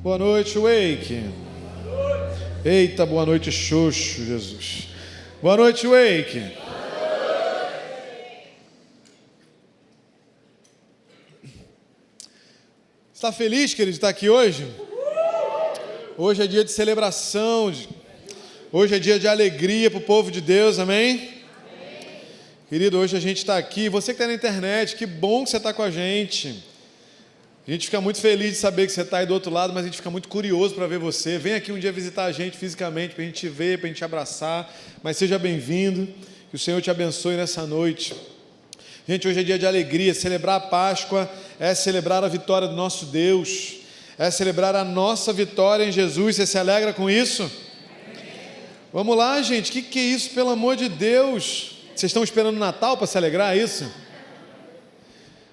Boa noite, Wake. Eita, boa noite, Xoxo, Jesus. Boa noite, Wake. Está feliz, querido, de estar aqui hoje? Hoje é dia de celebração, hoje é dia de alegria para o povo de Deus, amém? Querido, hoje a gente está aqui, você que está na internet, que bom que você está com a gente. A gente fica muito feliz de saber que você está aí do outro lado, mas a gente fica muito curioso para ver você. Vem aqui um dia visitar a gente fisicamente, para a gente te ver, para a gente te abraçar, mas seja bem-vindo, que o Senhor te abençoe nessa noite. Gente, hoje é dia de alegria, celebrar a Páscoa é celebrar a vitória do nosso Deus, é celebrar a nossa vitória em Jesus. Você se alegra com isso? Vamos lá, gente, o que é isso, pelo amor de Deus? Vocês estão esperando o Natal para se alegrar, é isso?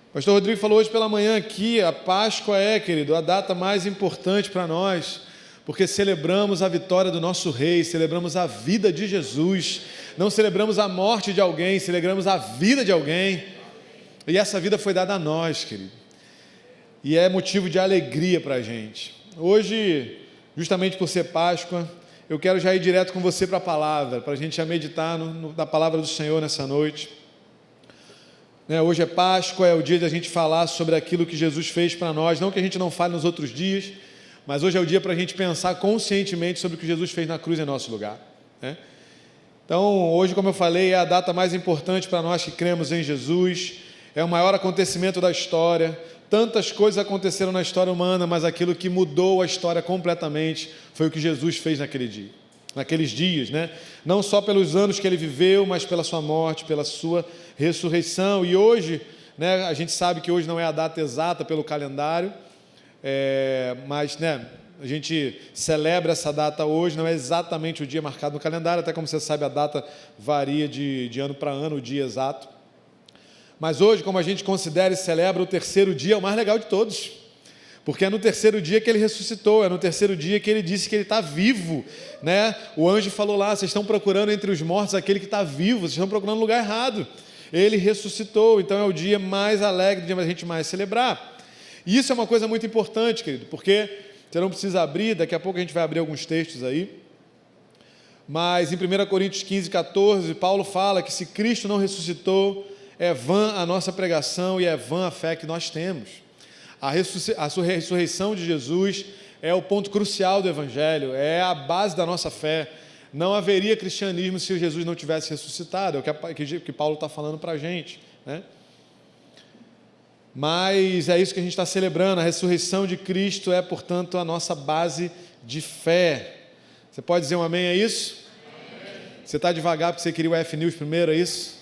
O pastor Rodrigo falou hoje pela manhã aqui, a Páscoa querido, a data mais importante para nós, porque celebramos a vitória do nosso Rei, celebramos a vida de Jesus, não celebramos a morte de alguém, celebramos a vida de alguém, e essa vida foi dada a nós, querido, e é motivo de alegria para a gente. Hoje, justamente por ser Páscoa, eu quero já ir direto com você para a palavra, para a gente já meditar na palavra do Senhor nessa noite. Hoje é Páscoa, é o dia de a gente falar sobre aquilo que Jesus fez para nós, não que a gente não fale nos outros dias, mas hoje é o dia para a gente pensar conscientemente sobre o que Jesus fez na cruz em nosso lugar, né? Então, hoje, como eu falei, é a data mais importante para nós que cremos em Jesus, é o maior acontecimento da história. Tantas coisas aconteceram na história humana, mas aquilo que mudou a história completamente foi o que Jesus fez naqueles dias, né? Não só pelos anos que ele viveu, mas pela sua morte, pela sua ressurreição. E hoje, né, a gente sabe que hoje não é a data exata pelo calendário, mas, né, a gente celebra essa data hoje, não é exatamente o dia marcado no calendário, até como você sabe, a data varia de ano para ano, o dia exato. Mas hoje, como a gente considera e celebra o terceiro dia, é o mais legal de todos, porque é no terceiro dia que ele ressuscitou, é no terceiro dia que ele disse que ele está vivo, né? O anjo falou lá, vocês estão procurando entre os mortos aquele que está vivo, vocês estão procurando no lugar errado. Ele ressuscitou, então é o dia mais alegre, o dia que a gente mais celebrar. E isso é uma coisa muito importante, querido, porque você não precisa abrir, daqui a pouco a gente vai abrir alguns textos aí, mas em 1 Coríntios 15, 14, Paulo fala que se Cristo não ressuscitou, é vã a nossa pregação e é vã a fé que nós temos. A ressurreição de Jesus é o ponto crucial do Evangelho, é a base da nossa fé. Não haveria cristianismo se Jesus não tivesse ressuscitado, é o que Paulo está falando para a gente, né? Mas é isso que a gente está celebrando, a ressurreição de Cristo é, portanto, a nossa base de fé. Você pode dizer um amém a isso? Amém. Você está devagar porque você queria o F-News primeiro, é isso?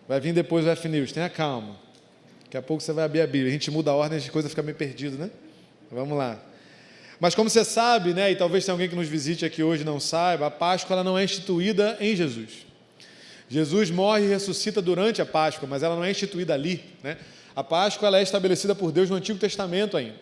Vai vir depois o F-News, tenha calma. Daqui a pouco você vai abrir a Bíblia, a gente muda a ordem, as coisas ficam meio perdidas, né? Vamos lá. Mas como você sabe, né, e talvez tenha alguém que nos visite aqui hoje e não saiba, a Páscoa ela não é instituída em Jesus. Jesus morre e ressuscita durante a Páscoa, mas ela não é instituída ali, né? A Páscoa ela é estabelecida por Deus no Antigo Testamento ainda.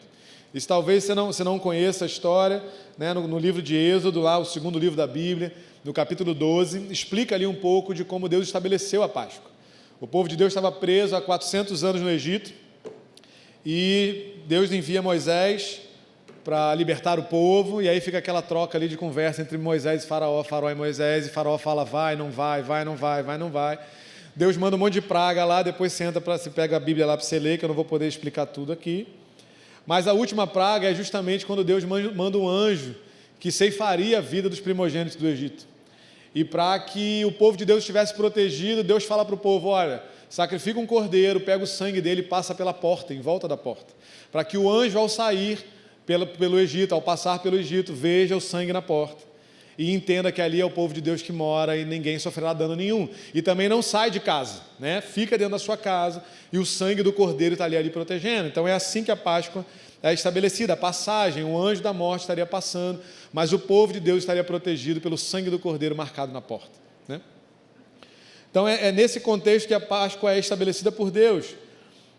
E se talvez você não conheça a história, né, no livro de Êxodo, lá o segundo livro da Bíblia, no capítulo 12, explica ali um pouco de como Deus estabeleceu a Páscoa. O povo de Deus estava preso há 400 anos no Egito e Deus envia Moisés para libertar o povo, e aí fica aquela troca ali de conversa entre Moisés e Faraó e Moisés, e Faraó fala vai, não vai, vai, não vai, vai, não vai. Deus manda um monte de praga lá, depois você pega a Bíblia lá para você ler, que eu não vou poder explicar tudo aqui. Mas a última praga é justamente quando Deus manda um anjo que ceifaria a vida dos primogênitos do Egito. E para que o povo de Deus estivesse protegido, Deus fala para o povo, olha, sacrifica um cordeiro, pega o sangue dele e passa pela porta, em volta da porta, para que o anjo, ao sair pelo Egito, ao passar pelo Egito, veja o sangue na porta e entenda que ali é o povo de Deus que mora e ninguém sofrerá dano nenhum. E também não sai de casa, né? Fica dentro da sua casa e o sangue do cordeiro está ali protegendo. Então é assim que a Páscoa é estabelecida, a passagem, o anjo da morte estaria passando, mas o povo de Deus estaria protegido pelo sangue do cordeiro marcado na porta, né? Então é nesse contexto que a Páscoa é estabelecida por Deus,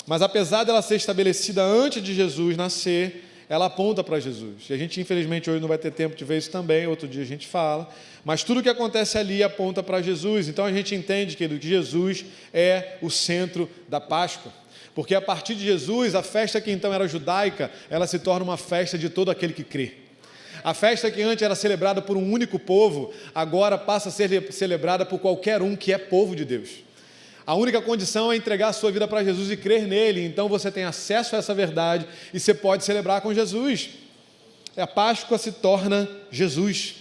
mas apesar dela ser estabelecida antes de Jesus nascer, ela aponta para Jesus, e a gente infelizmente hoje não vai ter tempo de ver isso também, outro dia a gente fala, mas tudo o que acontece ali aponta para Jesus. Então a gente entende que Jesus é o centro da Páscoa, Porque a partir de Jesus, a festa que então era judaica, ela se torna uma festa de todo aquele que crê. A festa que antes era celebrada por um único povo, agora passa a ser celebrada por qualquer um que é povo de Deus. A única condição é entregar a sua vida para Jesus e crer nele, então você tem acesso a essa verdade e você pode celebrar com Jesus. A Páscoa se torna Jesus.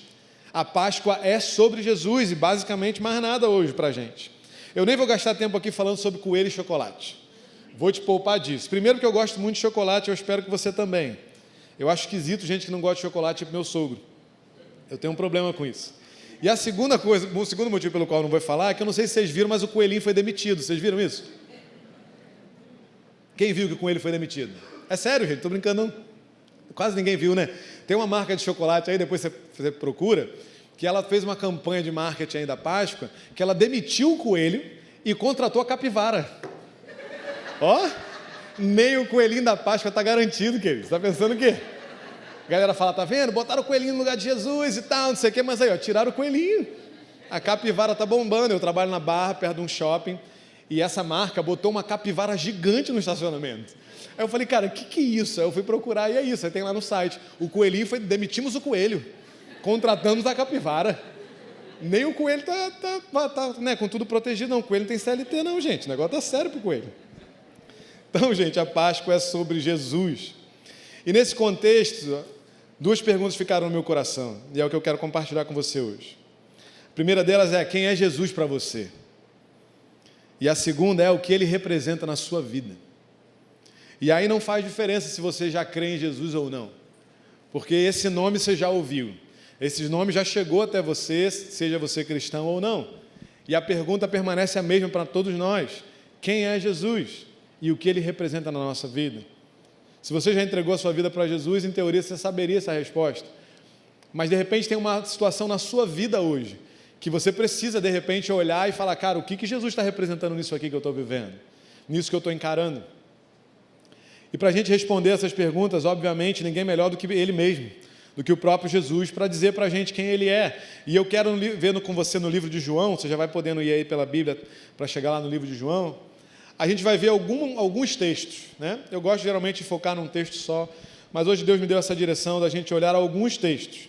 A Páscoa é sobre Jesus e basicamente mais nada hoje para a gente. Eu nem vou gastar tempo aqui falando sobre coelho e chocolate. Vou te poupar disso. Primeiro que eu gosto muito de chocolate, eu espero que você também. Eu acho esquisito gente que não gosta de chocolate, tipo meu sogro. Eu tenho um problema com isso. E a segunda coisa, o segundo motivo pelo qual eu não vou falar, é que eu não sei se vocês viram, mas o coelhinho foi demitido. Vocês viram isso? Quem viu que o coelho foi demitido? É sério, gente, estou brincando não. Quase ninguém viu, né? Tem uma marca de chocolate aí, depois você procura, que ela fez uma campanha de marketing aí da Páscoa, que ela demitiu o coelho e contratou a capivara. Ó, nem o coelhinho da Páscoa está garantido, querido. Você está pensando o quê? A galera fala, tá vendo? Botaram o coelhinho no lugar de Jesus e tal, não sei o quê, mas aí, ó, tiraram o coelhinho. A capivara tá bombando. Eu trabalho na Barra, perto de um shopping, e essa marca botou uma capivara gigante no estacionamento. Aí eu falei, cara, o que é isso? Aí eu fui procurar e é isso, aí tem lá no site. O coelhinho demitimos o coelho, contratamos a capivara. Nem o coelho tá né, com tudo protegido, não. O coelho não tem CLT não, gente. O negócio tá sério pro coelho. Então, gente, a Páscoa é sobre Jesus. E nesse contexto, duas perguntas ficaram no meu coração, e é o que eu quero compartilhar com você hoje. A primeira delas é: quem é Jesus para você? E a segunda é: o que ele representa na sua vida? E aí não faz diferença se você já crê em Jesus ou não, porque esse nome você já ouviu, esse nome já chegou até você, seja você cristão ou não. E a pergunta permanece a mesma para todos nós: quem é Jesus? E o que ele representa na nossa vida? Se você já entregou a sua vida para Jesus, em teoria você saberia essa resposta. Mas de repente tem uma situação na sua vida hoje, que você precisa de repente olhar e falar, cara, o que Jesus está representando nisso aqui que eu estou vivendo? Nisso que eu estou encarando? E para a gente responder essas perguntas, obviamente, ninguém melhor do que ele mesmo, do que o próprio Jesus, para dizer para a gente quem ele é. E eu quero ver com você no livro de João, você já vai podendo ir aí pela Bíblia para chegar lá no livro de João. A gente vai ver alguns textos, né? Eu gosto geralmente de focar num texto só, mas hoje Deus me deu essa direção da gente olhar alguns textos,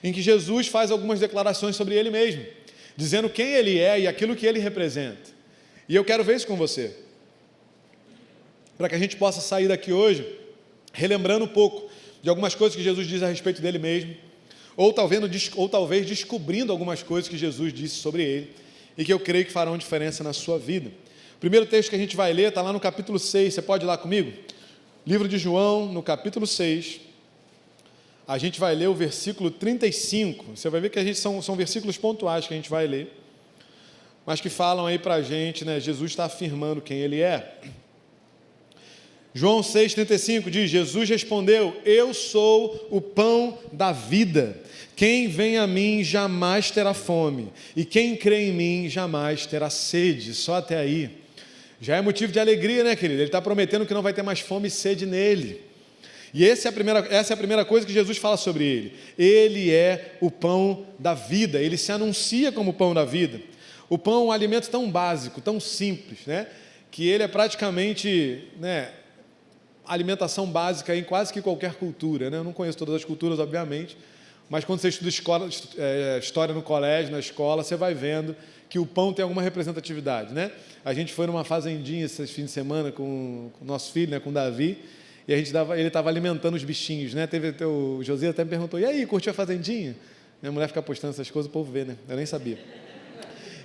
em que Jesus faz algumas declarações sobre ele mesmo, dizendo quem ele é e aquilo que ele representa. E eu quero ver isso com você, para que a gente possa sair daqui hoje, relembrando um pouco de algumas coisas que Jesus diz a respeito dele mesmo, ou talvez descobrindo algumas coisas que Jesus disse sobre ele, e que eu creio que farão diferença na sua vida. O primeiro texto que a gente vai ler está lá no capítulo 6, você pode ir lá comigo? Livro de João, no capítulo 6, a gente vai ler o versículo 35, você vai ver que são versículos pontuais que a gente vai ler, mas que falam aí para a gente, né? Jesus está afirmando quem ele é. João 6,35 diz: Jesus respondeu: eu sou o pão da vida, quem vem a mim jamais terá fome, e quem crê em mim jamais terá sede. Só até aí já é motivo de alegria, né, querido? Ele está prometendo que não vai ter mais fome e sede nele. E essa é a primeira coisa que Jesus fala sobre ele. Ele é o pão da vida, ele se anuncia como o pão da vida. O pão é um alimento tão básico, tão simples, né, que ele é praticamente, né, alimentação básica em quase que qualquer cultura, né? Eu não conheço todas as culturas, obviamente, mas quando você estuda história no colégio, na escola, você vai vendo que o pão tem alguma representatividade, né? A gente foi numa fazendinha esse fim de semana com o nosso filho, né, com o Davi, e ele estava alimentando os bichinhos, né? O José até me perguntou: e aí, curtiu a fazendinha? Minha mulher fica postando essas coisas, o povo vê, né? Eu nem sabia.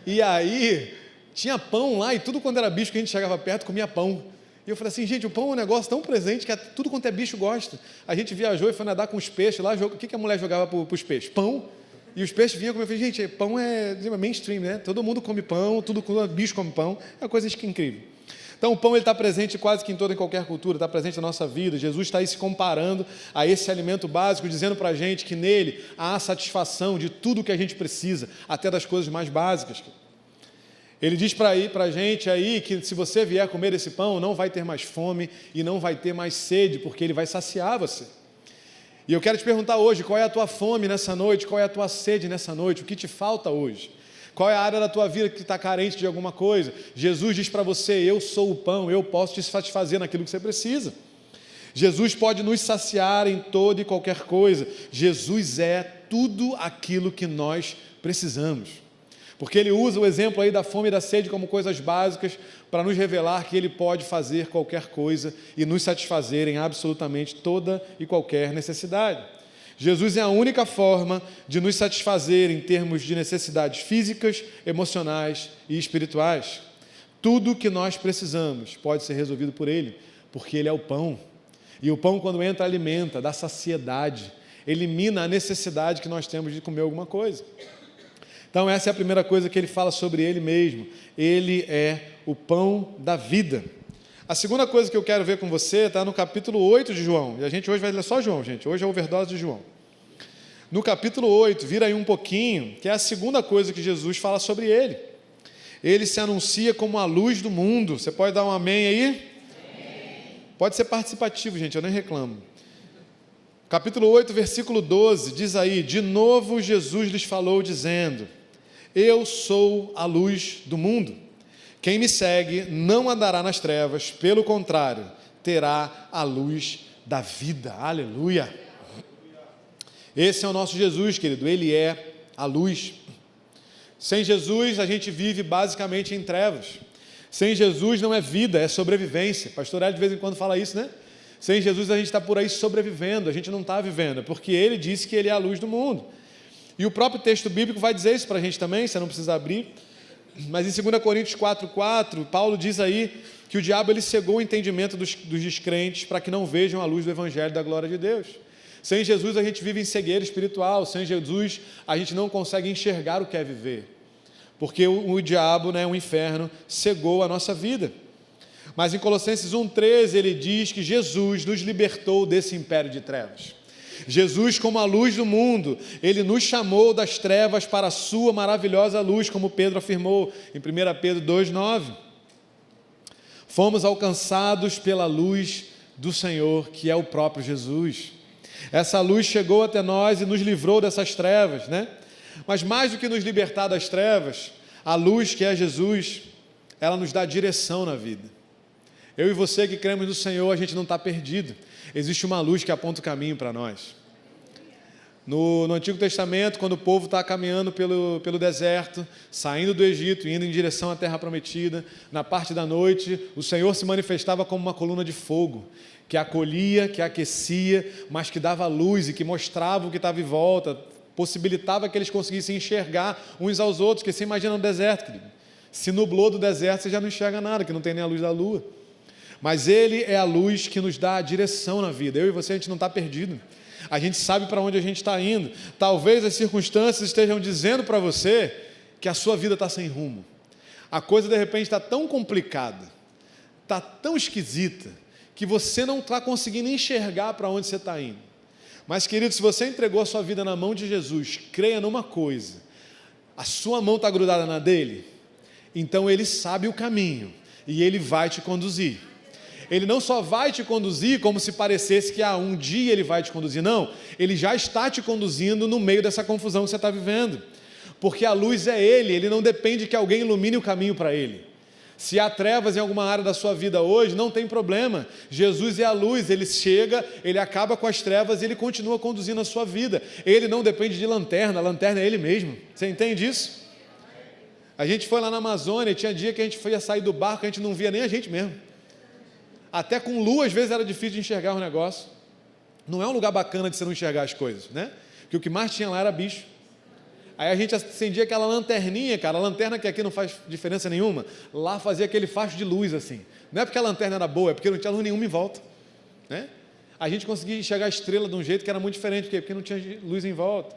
E aí, tinha pão lá, e tudo quando era bicho que a gente chegava perto, comia pão. E eu falei assim, gente, o pão é um negócio tão presente que tudo quanto é bicho gosta. A gente viajou e foi nadar com os peixes lá, o que a mulher jogava para os peixes? Pão. E os peixes vinham comer. Eu falei, gente, pão é mainstream, né? Todo mundo come pão, bicho come pão, é uma coisa incrível. Então o pão está presente quase que em toda e qualquer cultura, está presente na nossa vida. Jesus está aí se comparando a esse alimento básico, dizendo para a gente que nele há a satisfação de tudo o que a gente precisa, até das coisas mais básicas. Ele diz para a gente aí que se você vier comer esse pão, não vai ter mais fome e não vai ter mais sede, porque ele vai saciar você. E eu quero te perguntar hoje, qual é a tua fome nessa noite, qual é a tua sede nessa noite, o que te falta hoje? Qual é a área da tua vida que está carente de alguma coisa? Jesus diz para você: eu sou o pão, eu posso te satisfazer naquilo que você precisa. Jesus pode nos saciar em toda e qualquer coisa. Jesus é tudo aquilo que nós precisamos. Porque ele usa o exemplo aí da fome e da sede como coisas básicas para nos revelar que ele pode fazer qualquer coisa e nos satisfazer em absolutamente toda e qualquer necessidade. Jesus é a única forma de nos satisfazer em termos de necessidades físicas, emocionais e espirituais. Tudo o que nós precisamos pode ser resolvido por ele, porque ele é o pão. E o pão, quando entra, alimenta, dá saciedade, elimina a necessidade que nós temos de comer alguma coisa. Então essa é a primeira coisa que ele fala sobre ele mesmo. Ele é o pão da vida. A segunda coisa que eu quero ver com você está no capítulo 8 de João. E a gente hoje vai ler só João, gente. Hoje é a overdose de João. No capítulo 8, vira aí um pouquinho, que é a segunda coisa que Jesus fala sobre ele. Ele se anuncia como a luz do mundo. Você pode dar um amém aí? Amém. Pode ser participativo, gente, eu nem reclamo. Capítulo 8, versículo 12, diz aí: de novo Jesus lhes falou dizendo: eu sou a luz do mundo. Quem me segue não andará nas trevas, pelo contrário, terá a luz da vida. Aleluia! Esse é o nosso Jesus, querido, ele é a luz. Sem Jesus, a gente vive basicamente em trevas. Sem Jesus não é vida, é sobrevivência. Pastor Hélio de vez em quando fala isso, né? Sem Jesus a gente está por aí sobrevivendo, a gente não está vivendo, porque ele disse que ele é a luz do mundo. E o próprio texto bíblico vai dizer isso para a gente também, você não precisa abrir. Mas em 2 Coríntios 4,4, Paulo diz aí que o diabo ele cegou o entendimento dos descrentes para que não vejam a luz do evangelho da glória de Deus. Sem Jesus a gente vive em cegueira espiritual, sem Jesus a gente não consegue enxergar o que é viver, porque o diabo, né, o inferno, cegou a nossa vida. Mas em Colossenses 1,13 ele diz que Jesus nos libertou desse império de trevas. Jesus, como a luz do mundo, ele nos chamou das trevas para a sua maravilhosa luz, como Pedro afirmou em 1 Pedro 2,9. Fomos alcançados pela luz do Senhor, que é o próprio Jesus. Essa luz chegou até nós e nos livrou dessas trevas, né? Mas mais do que nos libertar das trevas, a luz que é Jesus, ela nos dá direção na vida. Eu e você que cremos no Senhor, a gente não está perdido. Existe uma luz que aponta o caminho para nós. No Antigo Testamento, quando o povo está caminhando pelo deserto, saindo do Egito, indo em direção à Terra Prometida, na parte da noite, o Senhor se manifestava como uma coluna de fogo, que acolhia, que aquecia, mas que dava luz e que mostrava o que estava em volta, possibilitava que eles conseguissem enxergar uns aos outros, porque você imagina no deserto, querido. Se nublou do deserto, você já não enxerga nada, que não tem nem a luz da lua. Mas ele é a luz que nos dá a direção na vida. Eu e você, a gente não está perdido. A gente sabe para onde a gente está indo. Talvez as circunstâncias estejam dizendo para você que a sua vida está sem rumo. A coisa de repente está tão complicada, está tão esquisita, que você não está conseguindo enxergar para onde você está indo. Mas, querido, se você entregou a sua vida na mão de Jesus, creia numa coisa: a sua mão está grudada na dele, então ele sabe o caminho e ele vai te conduzir. Ele não só vai te conduzir como se parecesse que um dia ele vai te conduzir, não, ele já está te conduzindo no meio dessa confusão que você está vivendo, porque a luz é ele não depende que alguém ilumine o caminho para ele. Se há trevas em alguma área da sua vida hoje, não tem problema, Jesus é a luz, ele chega, ele acaba com as trevas e ele continua conduzindo a sua vida. Ele não depende de lanterna, a lanterna é ele mesmo. Você entende isso? A gente foi lá na Amazônia, tinha dia que a gente ia sair do barco, a gente não via nem a gente mesmo. Até com lua, às vezes, era difícil de enxergar o negócio. Não é um lugar bacana de você não enxergar as coisas, né? Porque o que mais tinha lá era bicho. Aí a gente acendia aquela lanterninha, cara, a lanterna que aqui não faz diferença nenhuma, lá fazia aquele facho de luz assim. Não é porque a lanterna era boa, é porque não tinha luz nenhuma em volta, né? A gente conseguia enxergar a estrela de um jeito que era muito diferente, porque não tinha luz em volta.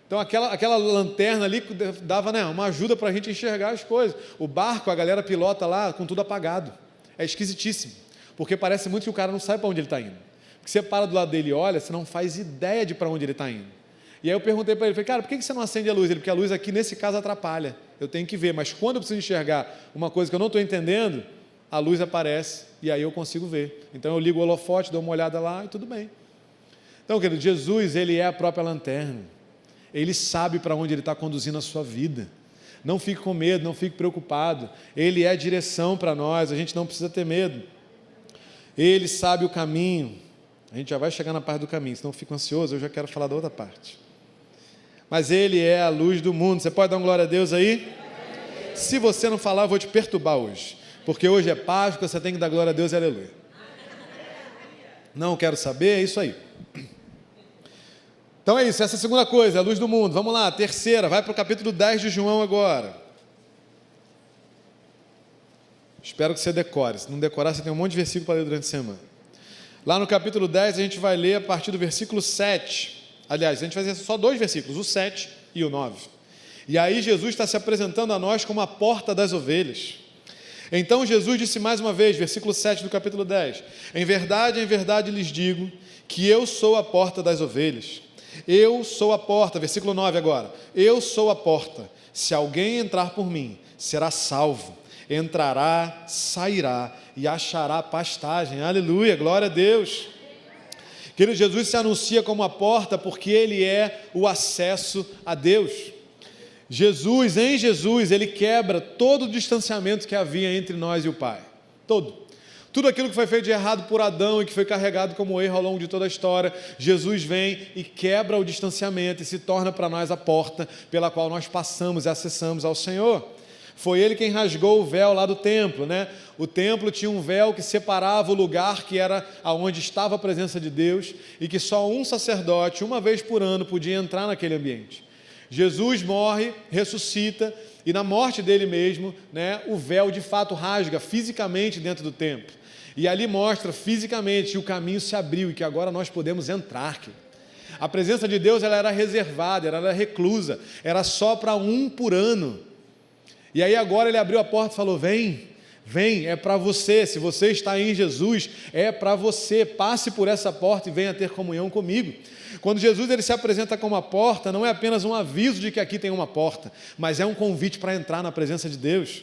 Então aquela lanterna ali dava, né, uma ajuda para a gente enxergar as coisas. O barco, a galera pilota lá com tudo apagado. É esquisitíssimo, porque parece muito que o cara não sabe para onde ele está indo. Porque você para do lado dele e olha, você não faz ideia de para onde ele está indo. E aí eu perguntei para ele, falei, cara, por que você não acende a luz? Ele, porque a luz aqui nesse caso atrapalha, eu tenho que ver, mas quando eu preciso enxergar uma coisa que eu não estou entendendo, a luz aparece e aí eu consigo ver. Então eu ligo o holofote, dou uma olhada lá e tudo bem. Então, querido, Jesus, ele é a própria lanterna, ele sabe para onde ele está conduzindo a sua vida. Não fique com medo, não fique preocupado. Ele é a direção para nós, a gente não precisa ter medo. Ele sabe o caminho. A gente já vai chegar na parte do caminho, senão eu fico ansioso, eu já quero falar da outra parte. Mas Ele é a luz do mundo. Você pode dar uma glória a Deus aí? Se você não falar, eu vou te perturbar hoje. Porque hoje é Páscoa, você tem que dar glória a Deus e aleluia. Não quero saber, é isso aí. Então é isso, essa é a segunda coisa, a luz do mundo. Vamos lá, terceira, vai para o capítulo 10 de João agora. Espero que você decore. Se não decorar, você tem um monte de versículo para ler durante a semana. Lá no capítulo 10, a gente vai ler a partir do versículo 7. Aliás, a gente vai ler só 2 versículos, o 7 e o 9. E aí Jesus está se apresentando a nós como a porta das ovelhas. Então Jesus disse mais uma vez, versículo 7 do capítulo 10, em verdade lhes digo que eu sou a porta das ovelhas. Eu sou a porta, versículo 9 agora, eu sou a porta, se alguém entrar por mim, será salvo, entrará, sairá e achará pastagem, aleluia, glória a Deus. Querido, Jesus se anuncia como a porta porque Ele é o acesso a Deus. Em Jesus, Ele quebra todo o distanciamento que havia entre nós e o Pai. Tudo aquilo que foi feito de errado por Adão e que foi carregado como erro ao longo de toda a história, Jesus vem e quebra o distanciamento e se torna para nós a porta pela qual nós passamos e acessamos ao Senhor. Foi Ele quem rasgou o véu lá do templo, né? O templo tinha um véu que separava o lugar que era onde estava a presença de Deus e que só um sacerdote, uma vez por ano, podia entrar naquele ambiente. Jesus morre, ressuscita, e na morte dele mesmo, né, o véu de fato rasga fisicamente dentro do templo. E ali mostra fisicamente que o caminho se abriu e que agora nós podemos entrar. A presença de Deus ela era reservada, ela era reclusa, era só para um por ano. E aí agora Ele abriu a porta e falou, vem, é para você, se você está em Jesus, é para você, passe por essa porta e venha ter comunhão comigo. Quando Jesus ele se apresenta como a porta, não é apenas um aviso de que aqui tem uma porta, mas é um convite para entrar na presença de Deus.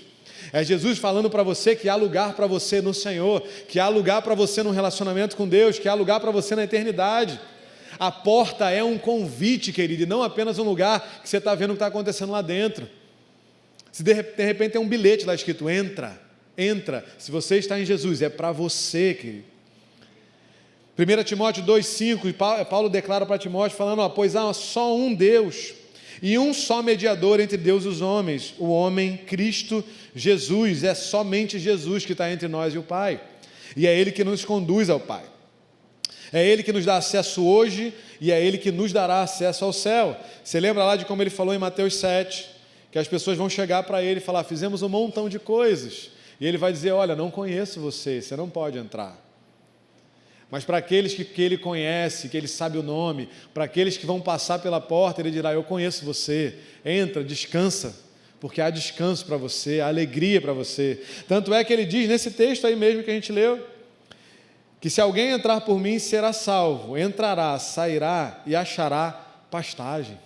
É Jesus falando para você que há lugar para você no Senhor, que há lugar para você no relacionamento com Deus, que há lugar para você na eternidade. A porta é um convite, querido, e não apenas um lugar que você está vendo o que está acontecendo lá dentro. Se de repente tem um bilhete lá escrito, entra, se você está em Jesus, é para você, querido. 1 Timóteo 2,5, Paulo declara para Timóteo, falando, pois há só um Deus, e um só mediador entre Deus e os homens, o homem Cristo Jesus, é somente Jesus que está entre nós e o Pai, e é Ele que nos conduz ao Pai, é Ele que nos dá acesso hoje, e é Ele que nos dará acesso ao céu. Você lembra lá de como Ele falou em Mateus 7, que as pessoas vão chegar para Ele e falar, fizemos um montão de coisas, e Ele vai dizer, olha, não conheço você não pode entrar. Mas para aqueles que Ele conhece, que Ele sabe o nome, para aqueles que vão passar pela porta, Ele dirá, eu conheço você, entra, descansa, porque há descanso para você, há alegria para você. Tanto é que Ele diz nesse texto aí mesmo que a gente leu, que se alguém entrar por mim, será salvo, entrará, sairá e achará pastagem.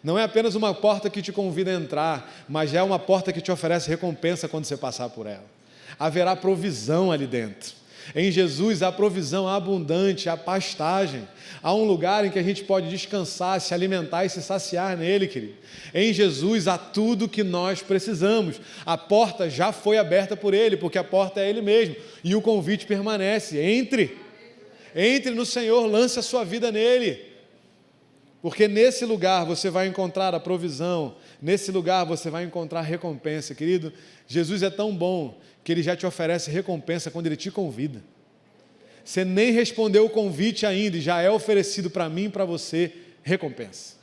Não é apenas uma porta que te convida a entrar, mas é uma porta que te oferece recompensa quando você passar por ela. Haverá provisão ali dentro. Em Jesus há provisão abundante, há pastagem, há um lugar em que a gente pode descansar, se alimentar e se saciar nele, querido. Em Jesus há tudo que nós precisamos, a porta já foi aberta por Ele, porque a porta é Ele mesmo, e o convite permanece, entre no Senhor, lance a sua vida nele, porque nesse lugar você vai encontrar a provisão, nesse lugar você vai encontrar recompensa, querido. Jesus é tão bom que Ele já te oferece recompensa quando Ele te convida. Você nem respondeu o convite ainda e já é oferecido para mim e para você recompensa.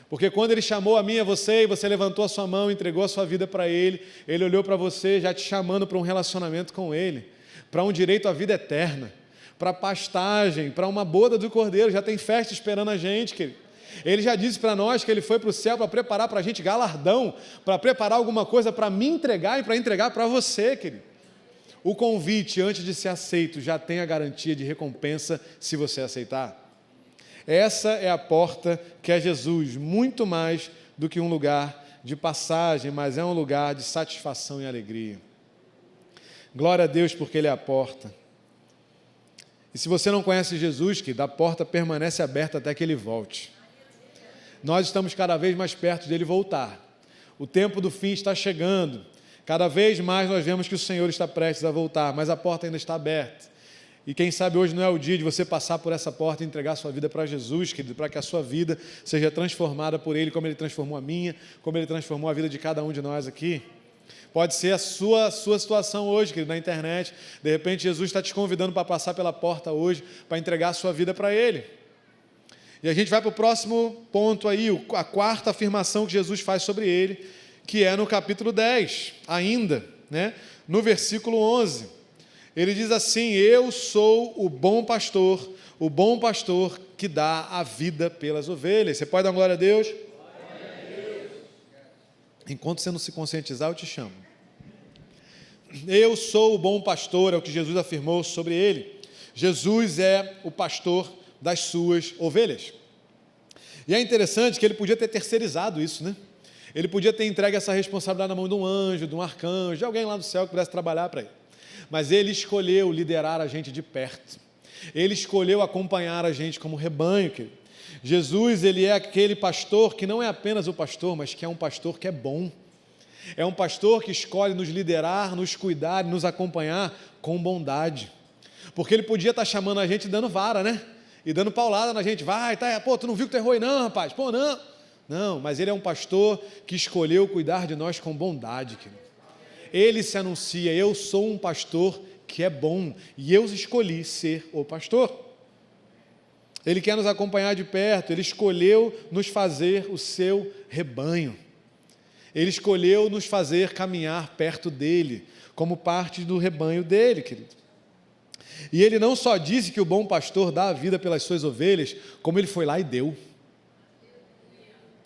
Porque quando Ele chamou a mim e a você, e você levantou a sua mão, entregou a sua vida para Ele, Ele olhou para você já te chamando para um relacionamento com Ele, para um direito à vida eterna, para pastagem, para uma boda do Cordeiro, já tem festa esperando a gente, querido. Ele já disse para nós que Ele foi para o céu para preparar para a gente galardão, para preparar alguma coisa para me entregar e para entregar para você, querido. O convite, antes de ser aceito, já tem a garantia de recompensa se você aceitar. Essa é a porta que é Jesus, muito mais do que um lugar de passagem, mas é um lugar de satisfação e alegria. Glória a Deus porque Ele é a porta. E se você não conhece Jesus, querido, a porta permanece aberta até que Ele volte. nós estamos cada vez mais perto dele voltar. O tempo do fim está chegando. Cada vez mais nós vemos que o Senhor está prestes a voltar, mas a porta ainda está aberta. E quem sabe hoje não é o dia de você passar por essa porta e entregar sua vida para Jesus, querido, para que a sua vida seja transformada por Ele, como Ele transformou a minha, como Ele transformou a vida de cada um de nós aqui. Pode ser a sua situação hoje, querido, na internet. De repente, Jesus está te convidando para passar pela porta hoje, para entregar a sua vida para Ele. E a gente vai para o próximo ponto aí, a quarta afirmação que Jesus faz sobre Ele, que é no capítulo 10, ainda, né? No versículo 11. Ele diz assim: eu sou o bom pastor que dá a vida pelas ovelhas. Você pode dar glória a Deus? Enquanto você não se conscientizar, eu te chamo. Eu sou o bom pastor, é o que Jesus afirmou sobre ele. Jesus é o pastor das suas ovelhas. E é interessante que ele podia ter terceirizado isso, né? Ele podia ter entregue essa responsabilidade na mão de um anjo, de um arcanjo, de alguém lá do céu que pudesse trabalhar para ele. Mas ele escolheu liderar a gente de perto. Ele escolheu acompanhar a gente como rebanho, querido. Jesus, ele é aquele pastor que não é apenas o pastor, mas que é um pastor que é bom. É um pastor que escolhe nos liderar, nos cuidar, nos acompanhar com bondade. Porque ele podia estar chamando a gente dando vara, né? E dando paulada na gente. Vai, tá, pô, tu não viu que tu errou aí não, rapaz? Pô, não. Não, mas ele é um pastor que escolheu cuidar de nós com bondade, querido. Ele se anuncia: eu sou um pastor que é bom, e eu escolhi ser o pastor. Ele quer nos acompanhar de perto, ele escolheu nos fazer o seu rebanho. Ele escolheu nos fazer caminhar perto dele, como parte do rebanho dele, querido. E ele não só disse que o bom pastor dá a vida pelas suas ovelhas, como ele foi lá e deu.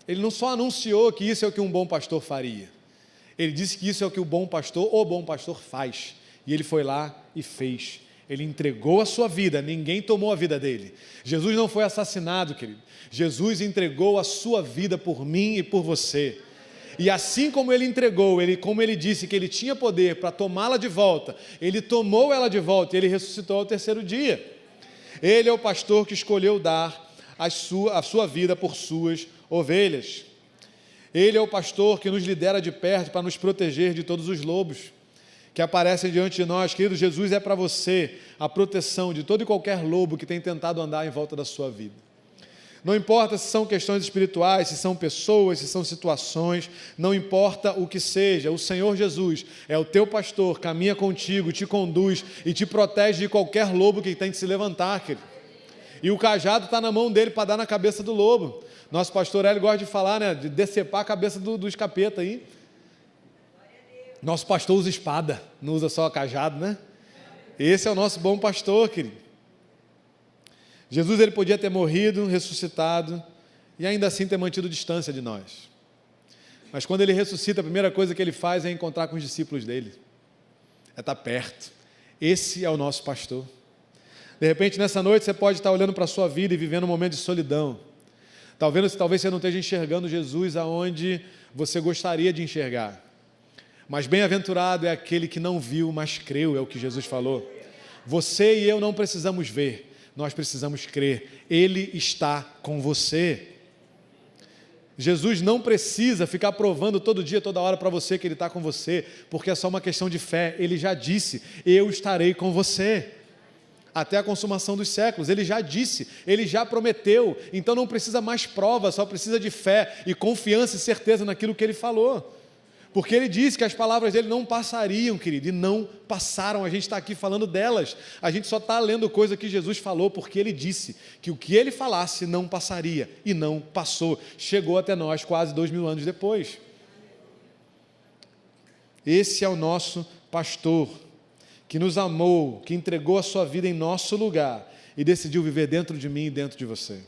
Ele não só anunciou que isso é o que um bom pastor faria. Ele disse que isso é o que o bom pastor faz. E ele foi lá e fez. Ele entregou a sua vida, ninguém tomou a vida dele. Jesus não foi assassinado, querido. Jesus entregou a sua vida por mim e por você. E assim como ele entregou, como ele disse que ele tinha poder para tomá-la de volta, ele tomou ela de volta e ele ressuscitou ao terceiro dia. Ele é o pastor que escolheu dar a sua vida por suas ovelhas. Ele é o pastor que nos lidera de perto para nos proteger de todos os lobos que aparecem diante de nós. Querido, Jesus é para você a proteção de todo e qualquer lobo que tem tentado andar em volta da sua vida. Não importa se são questões espirituais, se são pessoas, se são situações, não importa o que seja, o Senhor Jesus é o teu pastor, caminha contigo, te conduz e te protege de qualquer lobo que tente se levantar, querido. E o cajado está na mão dele para dar na cabeça do lobo. Nosso pastor Hélio gosta de falar, né, de decepar a cabeça dos capeta aí. Nosso pastor usa espada, não usa só cajado, né? Esse é o nosso bom pastor, querido. Jesus, ele podia ter morrido, ressuscitado e ainda assim ter mantido distância de nós. Mas quando ele ressuscita, a primeira coisa que ele faz é encontrar com os discípulos dele. É estar perto. Esse é o nosso pastor. De repente, nessa noite, você pode estar olhando para a sua vida e vivendo um momento de solidão. Talvez você não esteja enxergando Jesus aonde você gostaria de enxergar. Mas bem-aventurado é aquele que não viu, mas creu, é o que Jesus falou. Você e eu não precisamos ver, nós precisamos crer. Ele está com você. Jesus não precisa ficar provando todo dia, toda hora para você que Ele está com você, porque é só uma questão de fé. Ele já disse: eu estarei com você até a consumação dos séculos. Ele já disse, Ele já prometeu. Então não precisa mais prova, só precisa de fé e confiança e certeza naquilo que Ele falou. Porque Ele disse que as palavras dEle não passariam, querido, e não passaram. A gente está aqui falando delas. A gente só está lendo coisa que Jesus falou, porque Ele disse que o que Ele falasse não passaria, e não passou. Chegou até nós quase 2000 anos depois. Esse é o nosso pastor, que nos amou, que entregou a sua vida em nosso lugar e decidiu viver dentro de mim e dentro de você.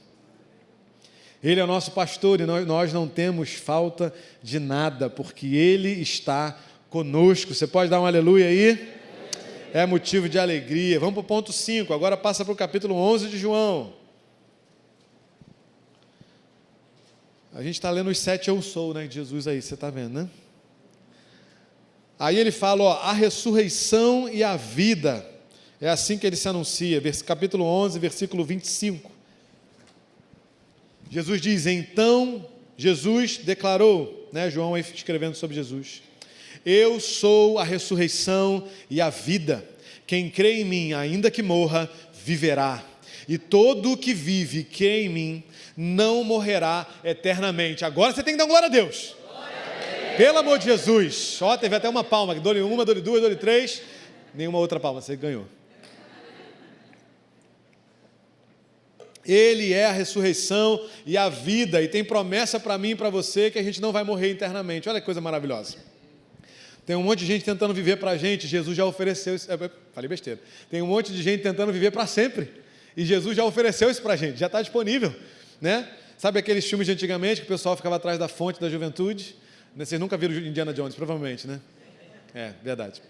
Ele é o nosso pastor e nós não temos falta de nada, porque Ele está conosco. Você pode dar um aleluia aí? É motivo de alegria. Vamos para o ponto 5, agora passa para o capítulo 11 de João. A gente está lendo os 7 eu sou, né, de Jesus aí, você está vendo, né? Aí ele fala, ó, a ressurreição e a vida. É assim que ele se anuncia, capítulo 11, versículo 25. Jesus diz, então Jesus declarou, né, João aí escrevendo sobre Jesus, eu sou a ressurreição e a vida, quem crê em mim, ainda que morra, viverá, e todo o que vive e crê em mim, não morrerá eternamente. Agora você tem que dar glória a Deus. Pelo amor de Jesus. Ó, teve até uma palma, dou-lhe uma, dou-lhe duas, dou-lhe três, nenhuma outra palma, você ganhou. Ele é a ressurreição e a vida, e tem promessa para mim e para você que a gente não vai morrer eternamente. Olha que coisa maravilhosa. Tem um monte de gente tentando viver para a gente, Jesus já ofereceu isso. Falei besteira. Tem um monte de gente tentando viver para sempre, e Jesus já ofereceu isso para a gente, já está disponível, né? Sabe aqueles filmes de antigamente que o pessoal ficava atrás da fonte da juventude? Vocês nunca viram Indiana Jones, provavelmente, né? É, verdade.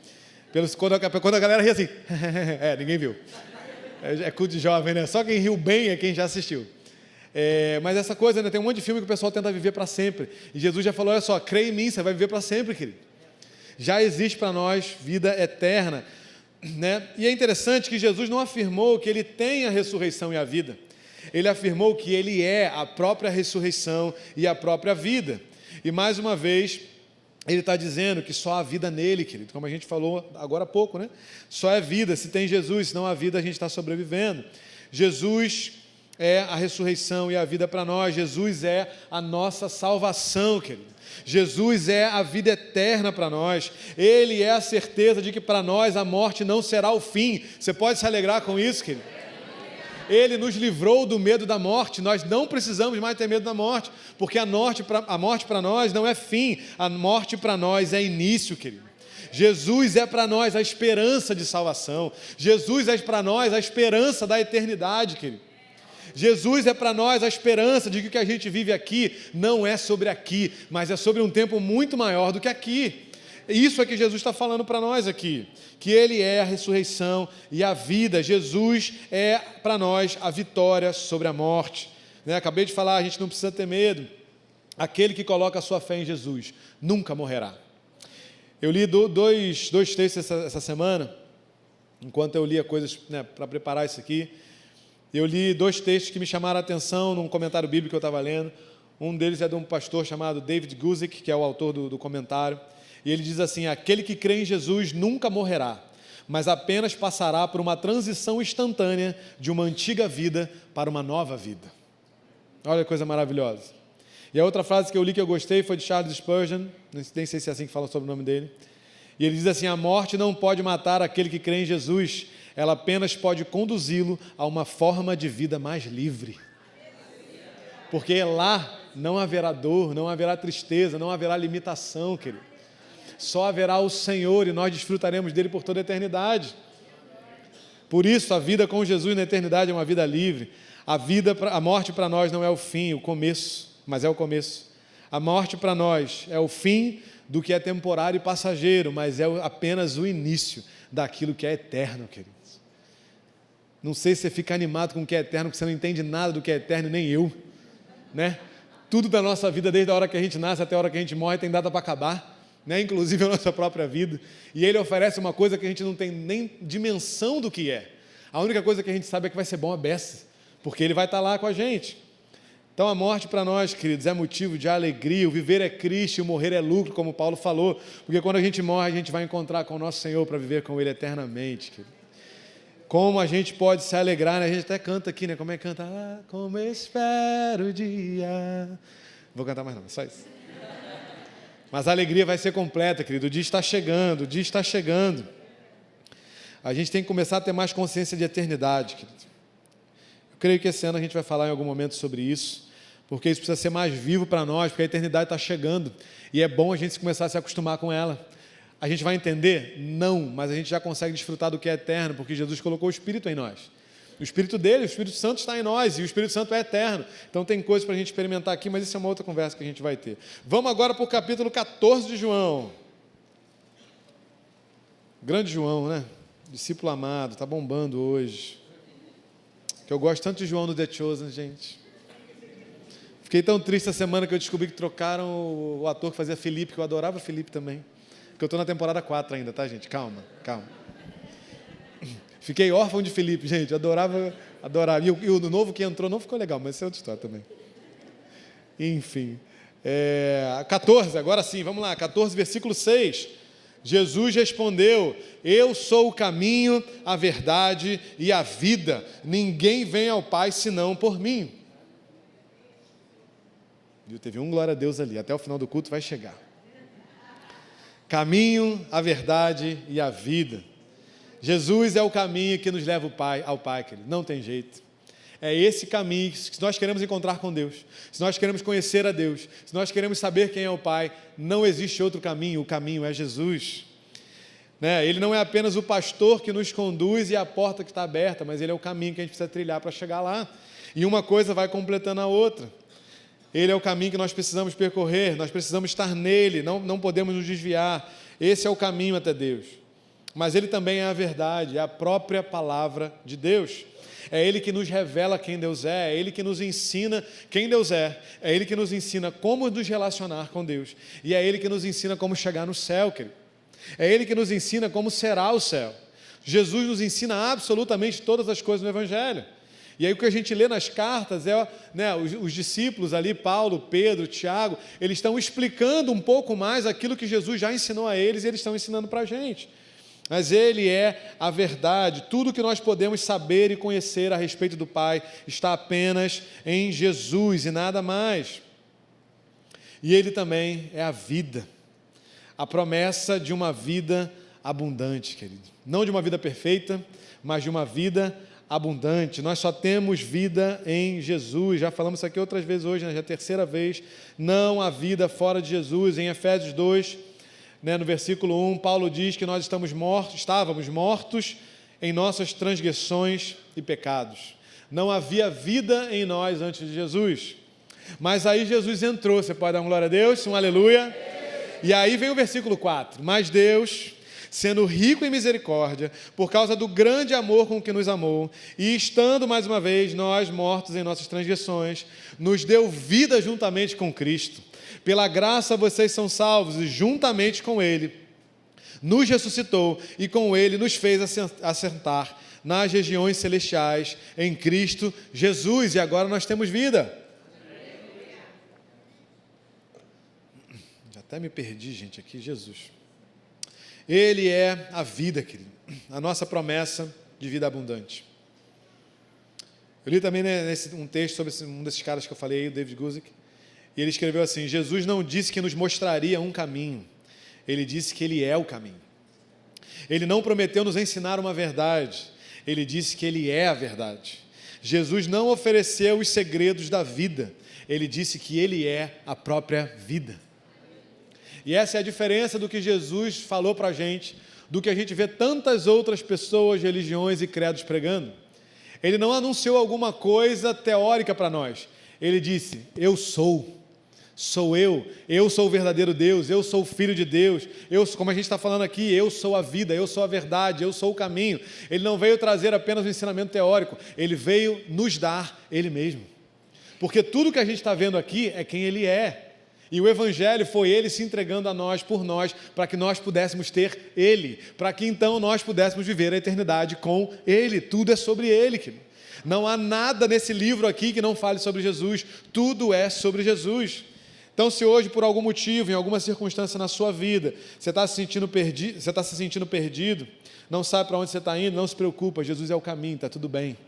Quando a galera ria assim, ninguém viu. É culto de jovem, né? Só quem riu bem é quem já assistiu. Mas essa coisa, né? Tem um monte de filme que o pessoal tenta viver para sempre. E Jesus já falou, olha só, crê em mim, você vai viver para sempre, querido. Já existe para nós vida eterna, né? E é interessante que Jesus não afirmou que ele tem a ressurreição e a vida. Ele afirmou que ele é a própria ressurreição e a própria vida. E mais uma vez, ele está dizendo que só há vida nele, querido, como a gente falou agora há pouco, né? Só é vida, se tem Jesus, se não há vida, a gente está sobrevivendo. Jesus é a ressurreição e a vida para nós, Jesus é a nossa salvação, querido. Jesus é a vida eterna para nós, Ele é a certeza de que para nós a morte não será o fim. Você pode se alegrar com isso, querido? Ele nos livrou do medo da morte, nós não precisamos mais ter medo da morte, porque a morte para nós não é fim, a morte para nós é início, querido. Jesus é para nós a esperança de salvação, Jesus é para nós a esperança da eternidade, querido. Jesus é para nós a esperança de que o que a gente vive aqui não é sobre aqui, mas é sobre um tempo muito maior do que aqui. Isso é que Jesus está falando para nós aqui, que Ele é a ressurreição e a vida. Jesus é para nós a vitória sobre a morte, né? Acabei de falar, a gente não precisa ter medo. Aquele que coloca a sua fé em Jesus nunca morrerá. Eu li dois textos essa semana, enquanto eu lia coisas, né, para preparar isso aqui. Eu li 2 textos que me chamaram a atenção num comentário bíblico que eu estava lendo. Um deles é de um pastor chamado David Guzik, que é o autor do comentário. E ele diz assim, aquele que crê em Jesus nunca morrerá, mas apenas passará por uma transição instantânea de uma antiga vida para uma nova vida. Olha que coisa maravilhosa. E a outra frase que eu li que eu gostei foi de Charles Spurgeon, nem sei se é assim que fala sobre o nome dele. E ele diz assim, a morte não pode matar aquele que crê em Jesus, ela apenas pode conduzi-lo a uma forma de vida mais livre. Porque lá não haverá dor, não haverá tristeza, não haverá limitação, querido. Só haverá o Senhor e nós desfrutaremos dele por toda a eternidade. Por isso, a vida com Jesus na eternidade é uma vida livre. A morte para nós não é o fim, o começo, mas é o começo. A morte para nós é o fim do que é temporário e passageiro, mas é apenas o início daquilo que é eterno, queridos. Não sei se você fica animado com o que é eterno, porque você não entende nada do que é eterno, nem eu, né? Tudo da nossa vida, desde a hora que a gente nasce até a hora que a gente morre, tem data para acabar, né? Inclusive a nossa própria vida, e Ele oferece uma coisa que a gente não tem nem dimensão do que é. A única coisa que a gente sabe é que vai ser bom a beça, porque Ele vai estar lá com a gente. Então a morte para nós, queridos, é motivo de alegria. O viver é Cristo e o morrer é lucro, como Paulo falou, porque quando a gente morre, a gente vai encontrar com o nosso Senhor para viver com Ele eternamente, querido. Como a gente pode se alegrar, né? A gente até canta aqui, né? Como é que canta? Ah, como eu espero o dia. Vou cantar mais não, só isso. Mas a alegria vai ser completa, querido. O dia está chegando, o dia está chegando. A gente tem que começar a ter mais consciência de eternidade, querido. Eu creio que esse ano a gente vai falar em algum momento sobre isso, porque isso precisa ser mais vivo para nós, porque a eternidade está chegando, e é bom a gente começar a se acostumar com ela. A gente vai entender? Não, mas a gente já consegue desfrutar do que é eterno, porque Jesus colocou o Espírito em nós. O Espírito dele, o Espírito Santo está em nós, e o Espírito Santo é eterno. Então tem coisas para a gente experimentar aqui, mas isso é uma outra conversa que a gente vai ter. Vamos agora para o capítulo 14 de João. Grande João, né? Discípulo amado, está bombando hoje. Que eu gosto tanto de João no The Chosen, gente. Fiquei tão triste essa semana que eu descobri que trocaram o ator que fazia Felipe, que eu adorava Felipe também. Porque eu estou na temporada 4 ainda, tá, gente? Calma. Fiquei órfão de Felipe, gente. Adorava. E o novo que entrou não ficou legal, mas isso é outra história também. Enfim. 14, agora sim, vamos lá, 14, versículo 6. Jesus respondeu: eu sou o caminho, a verdade e a vida. Ninguém vem ao Pai senão por mim. E teve glória a Deus ali, até o final do culto vai chegar. Caminho, a verdade e a vida. Jesus é o caminho que nos leva ao Pai, querido. Não tem jeito. É esse caminho, se nós queremos encontrar com Deus, se nós queremos conhecer a Deus, se nós queremos saber quem é o Pai, não existe outro caminho, o caminho é Jesus. Ele não é apenas o pastor que nos conduz e a porta que está aberta, mas Ele é o caminho que a gente precisa trilhar para chegar lá. E uma coisa vai completando a outra. Ele é o caminho que nós precisamos percorrer, nós precisamos estar nele, não podemos nos desviar. Esse é o caminho até Deus. Mas Ele também é a verdade, é a própria palavra de Deus. É Ele que nos revela quem Deus é Ele que nos ensina quem Deus é Ele que nos ensina como nos relacionar com Deus, e é Ele que nos ensina como chegar no céu, querido. É Ele que nos ensina como será o céu. Jesus nos ensina absolutamente todas as coisas no Evangelho. E aí o que a gente lê nas cartas os discípulos ali, Paulo, Pedro, Tiago, eles estão explicando um pouco mais aquilo que Jesus já ensinou a eles e eles estão ensinando para a gente. Mas Ele é a verdade. Tudo que nós podemos saber e conhecer a respeito do Pai está apenas em Jesus e nada mais. E Ele também é a vida, a promessa de uma vida abundante, querido. Não de uma vida perfeita, mas de uma vida abundante. Nós só temos vida em Jesus. Já falamos isso aqui outras vezes hoje, já é a terceira vez. Não há vida fora de Jesus. Em Efésios 2, no versículo 1, Paulo diz que nós estávamos mortos em nossas transgressões e pecados. Não havia vida em nós antes de Jesus. Mas aí Jesus entrou. Você pode dar uma glória a Deus? Um aleluia. E aí vem o versículo 4. Mas Deus, sendo rico em misericórdia, por causa do grande amor com que nos amou, e estando mais uma vez nós mortos em nossas transgressões, nos deu vida juntamente com Cristo. Pela graça vocês são salvos, e juntamente com Ele nos ressuscitou, e com Ele nos fez assentar nas regiões celestiais em Cristo Jesus, e agora nós temos vida. Já até me perdi, gente, aqui, Jesus. Ele é a vida, querido, a nossa promessa de vida abundante. Eu li também um texto sobre um desses caras que eu falei aí, o David Guzik, e ele escreveu assim: Jesus não disse que nos mostraria um caminho, Ele disse que Ele é o caminho. Ele não prometeu nos ensinar uma verdade, Ele disse que Ele é a verdade. Jesus não ofereceu os segredos da vida, Ele disse que Ele é a própria vida. E essa é a diferença do que Jesus falou para a gente, do que a gente vê tantas outras pessoas, religiões e credos pregando. Ele não anunciou alguma coisa teórica para nós. Ele disse: eu sou eu sou o verdadeiro Deus, eu sou o Filho de Deus, como a gente está falando aqui, eu sou a vida, eu sou a verdade, eu sou o caminho. Ele não veio trazer apenas um ensinamento teórico, Ele veio nos dar Ele mesmo. Porque tudo que a gente está vendo aqui é quem Ele é. E o Evangelho foi Ele se entregando a nós, por nós, para que nós pudéssemos ter Ele, para que então nós pudéssemos viver a eternidade com Ele. Tudo é sobre Ele, querido. Não há nada nesse livro aqui que não fale sobre Jesus, tudo é sobre Jesus. Então, se hoje, por algum motivo, em alguma circunstância na sua vida, você está se sentindo perdido, não sabe para onde você está indo, não se preocupa, Jesus é o caminho, está tudo bem.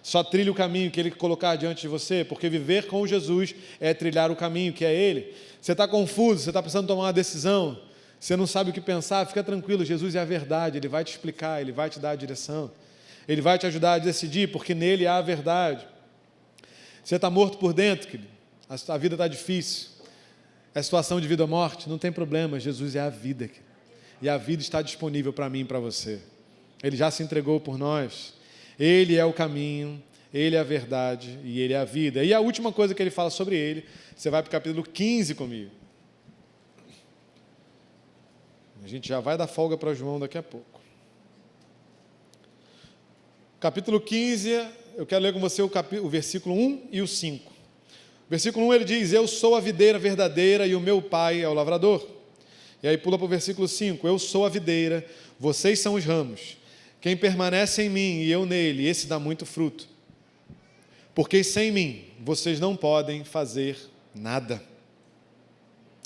Só trilhe o caminho que Ele colocar diante de você, porque viver com Jesus é trilhar o caminho que é Ele. Você está confuso, você está precisando tomar uma decisão, você não sabe o que pensar, fica tranquilo, Jesus é a verdade, Ele vai te explicar, Ele vai te dar a direção, Ele vai te ajudar a decidir, porque nele há a verdade. Você está morto por dentro, querido, a vida está difícil, é situação de vida ou morte, não tem problema, Jesus é a vida, querido. E a vida está disponível para mim e para você. Ele já se entregou por nós. Ele é o caminho, Ele é a verdade e Ele é a vida. E a última coisa que Ele fala sobre Ele, você vai para o capítulo 15 comigo. A gente já vai dar folga para João daqui a pouco. Capítulo 15, eu quero ler com você o versículo 1 e o 5. Versículo 1 ele diz: eu sou a videira verdadeira e o meu pai é o lavrador. E aí pula para o versículo 5: eu sou a videira, vocês são os ramos. Quem permanece em mim e eu nele, esse dá muito fruto. Porque sem mim, vocês não podem fazer Nada.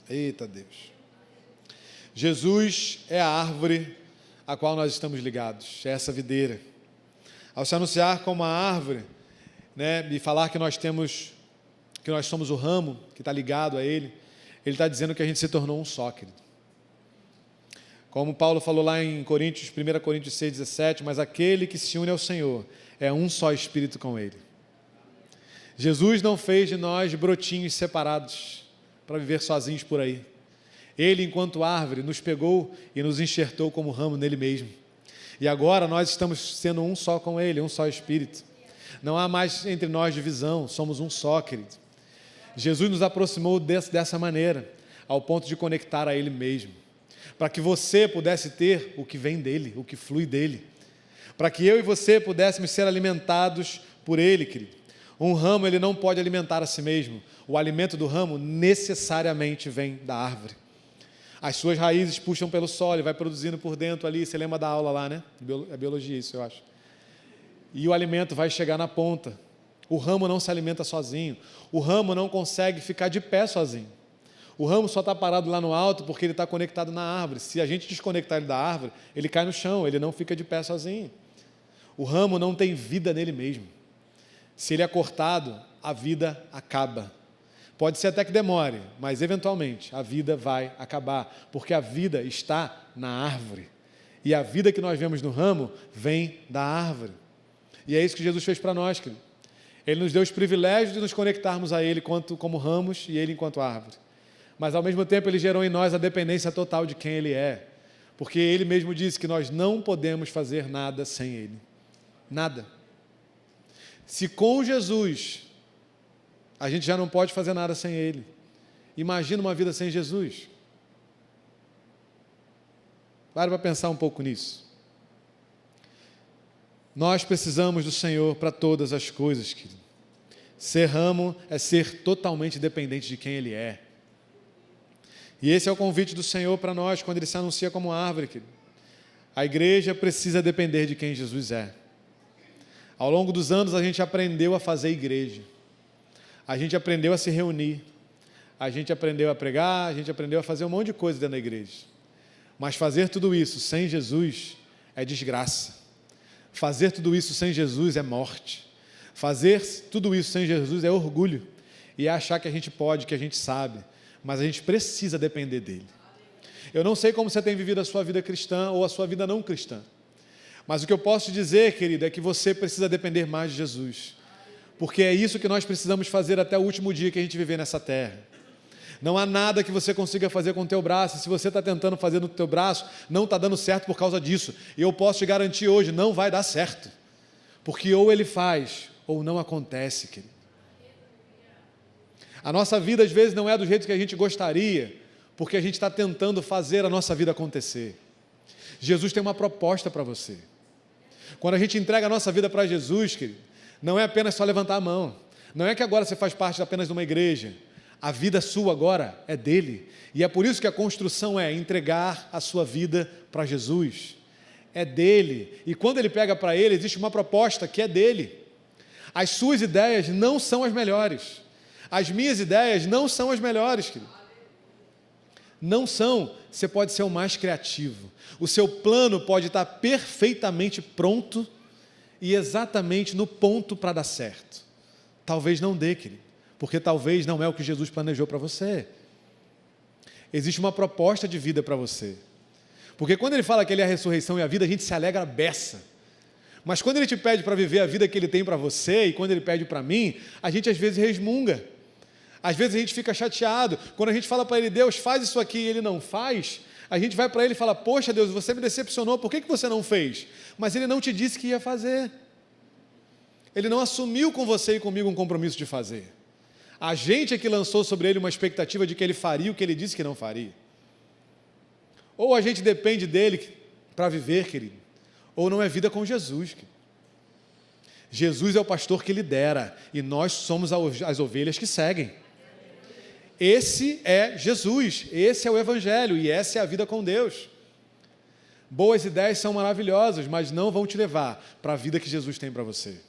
Eita Deus. Jesus é a árvore a qual nós estamos ligados, é essa videira. Ao se anunciar como a árvore, né, e falar que nós somos o ramo que está ligado a Ele, Ele está dizendo que a gente se tornou um só, querido. Como Paulo falou lá em 1 Coríntios 6,17, mas aquele que se une ao Senhor é um só espírito com Ele. Jesus não fez de nós brotinhos separados para viver sozinhos por aí. Ele, enquanto árvore, nos pegou e nos enxertou como ramo nele mesmo. E agora nós estamos sendo um só com Ele, um só Espírito. Não há mais entre nós divisão, somos um só, querido. Jesus nos aproximou dessa maneira, ao ponto de conectar a Ele mesmo. Para que você pudesse ter o que vem dEle, o que flui dEle. Para que eu e você pudéssemos ser alimentados por Ele, querido. Um ramo, ele não pode alimentar a si mesmo. O alimento do ramo necessariamente vem da árvore. As suas raízes puxam pelo solo e vai produzindo por dentro ali. Você lembra da aula lá, né? É biologia isso, eu acho. E o alimento vai chegar na ponta. O ramo não se alimenta sozinho. O ramo não consegue ficar de pé sozinho. O ramo só está parado lá no alto porque ele está conectado na árvore. Se a gente desconectar ele da árvore, ele cai no chão, ele não fica de pé sozinho. O ramo não tem vida nele mesmo. Se ele é cortado, a vida acaba. Pode ser até que demore, mas eventualmente a vida vai acabar, porque a vida está na árvore. E a vida que nós vemos no ramo vem da árvore. E é isso que Jesus fez para nós, querido. Ele nos deu os privilégios de nos conectarmos a Ele como ramos e Ele enquanto árvore. Mas ao mesmo tempo Ele gerou em nós a dependência total de quem Ele é. Porque Ele mesmo disse que nós não podemos fazer nada sem Ele. Nada. Se com Jesus a gente já não pode fazer nada sem Ele, imagina uma vida sem Jesus. Para pensar um pouco nisso. Nós precisamos do Senhor para todas as coisas, querido. Ser ramo é ser totalmente dependente de quem Ele é. E esse é o convite do Senhor para nós, quando Ele se anuncia como árvore, querido. A igreja precisa depender de quem Jesus é. Ao longo dos anos, a gente aprendeu a fazer igreja. A gente aprendeu a se reunir. A gente aprendeu a pregar, a gente aprendeu a fazer um monte de coisa dentro da igreja. Mas fazer tudo isso sem Jesus é desgraça. Fazer tudo isso sem Jesus é morte. Fazer tudo isso sem Jesus é orgulho. E é achar que a gente pode, que a gente sabe. Mas a gente precisa depender dEle. Eu não sei como você tem vivido a sua vida cristã ou a sua vida não cristã. Mas o que eu posso te dizer, querido, é que você precisa depender mais de Jesus. Porque é isso que nós precisamos fazer até o último dia que a gente viver nessa terra. Não há nada que você consiga fazer com o teu braço. Se você está tentando fazer no teu braço, não está dando certo por causa disso. E eu posso te garantir hoje, não vai dar certo. Porque ou ele faz, ou não acontece, querido. A nossa vida, às vezes, não é do jeito que a gente gostaria, porque a gente está tentando fazer a nossa vida acontecer. Jesus tem uma proposta para você. Quando a gente entrega a nossa vida para Jesus, querido, não é apenas só levantar a mão. Não é que agora você faz parte apenas de uma igreja. A vida sua agora é dele. E é por isso que a construção é entregar a sua vida para Jesus. É dele. E quando ele pega para ele, existe uma proposta que é dele. As suas ideias não são as melhores. As minhas ideias não são as melhores, querido. Não são. Você pode ser o mais criativo. O seu plano pode estar perfeitamente pronto e exatamente no ponto para dar certo. Talvez não dê, querido, porque talvez não é o que Jesus planejou para você. Existe uma proposta de vida para você. Porque quando ele fala que ele é a ressurreição e a vida, a gente se alegra a beça. Mas quando ele te pede para viver a vida que ele tem para você, e quando ele pede para mim, a gente às vezes resmunga. Às vezes a gente fica chateado. Quando a gente fala para ele, Deus, faz isso aqui, e ele não faz, a gente vai para ele e fala, poxa Deus, você me decepcionou, por que você não fez? Mas ele não te disse que ia fazer. Ele não assumiu com você e comigo um compromisso de fazer. A gente é que lançou sobre ele uma expectativa de que ele faria o que ele disse que não faria. Ou a gente depende dele para viver, querido, ou não é vida com Jesus, querido. Jesus é o pastor que lidera e nós somos as ovelhas que seguem. Esse é Jesus, esse é o Evangelho e essa é a vida com Deus. Boas ideias são maravilhosas, mas não vão te levar para a vida que Jesus tem para você.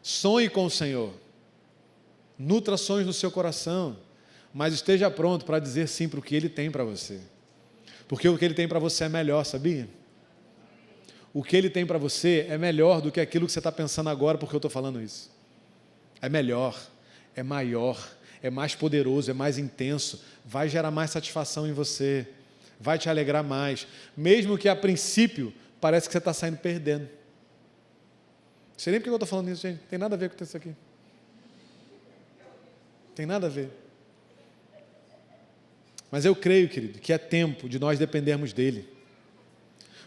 Sonhe com o Senhor. nutra sonhos no seu coração, mas esteja pronto para dizer sim para o que Ele tem para você. Porque o que Ele tem para você é melhor, sabia? O que Ele tem para você é melhor do que aquilo que você está pensando agora, porque eu estou falando isso. É melhor, é maior, é mais poderoso, é mais intenso, vai gerar mais satisfação em você, vai te alegrar mais, mesmo que a princípio parece que você está saindo perdendo. Não sei nem porque eu estou falando isso, gente, tem nada a ver com isso aqui. Tem nada a ver. Mas eu creio, querido, que é tempo de nós dependermos dEle.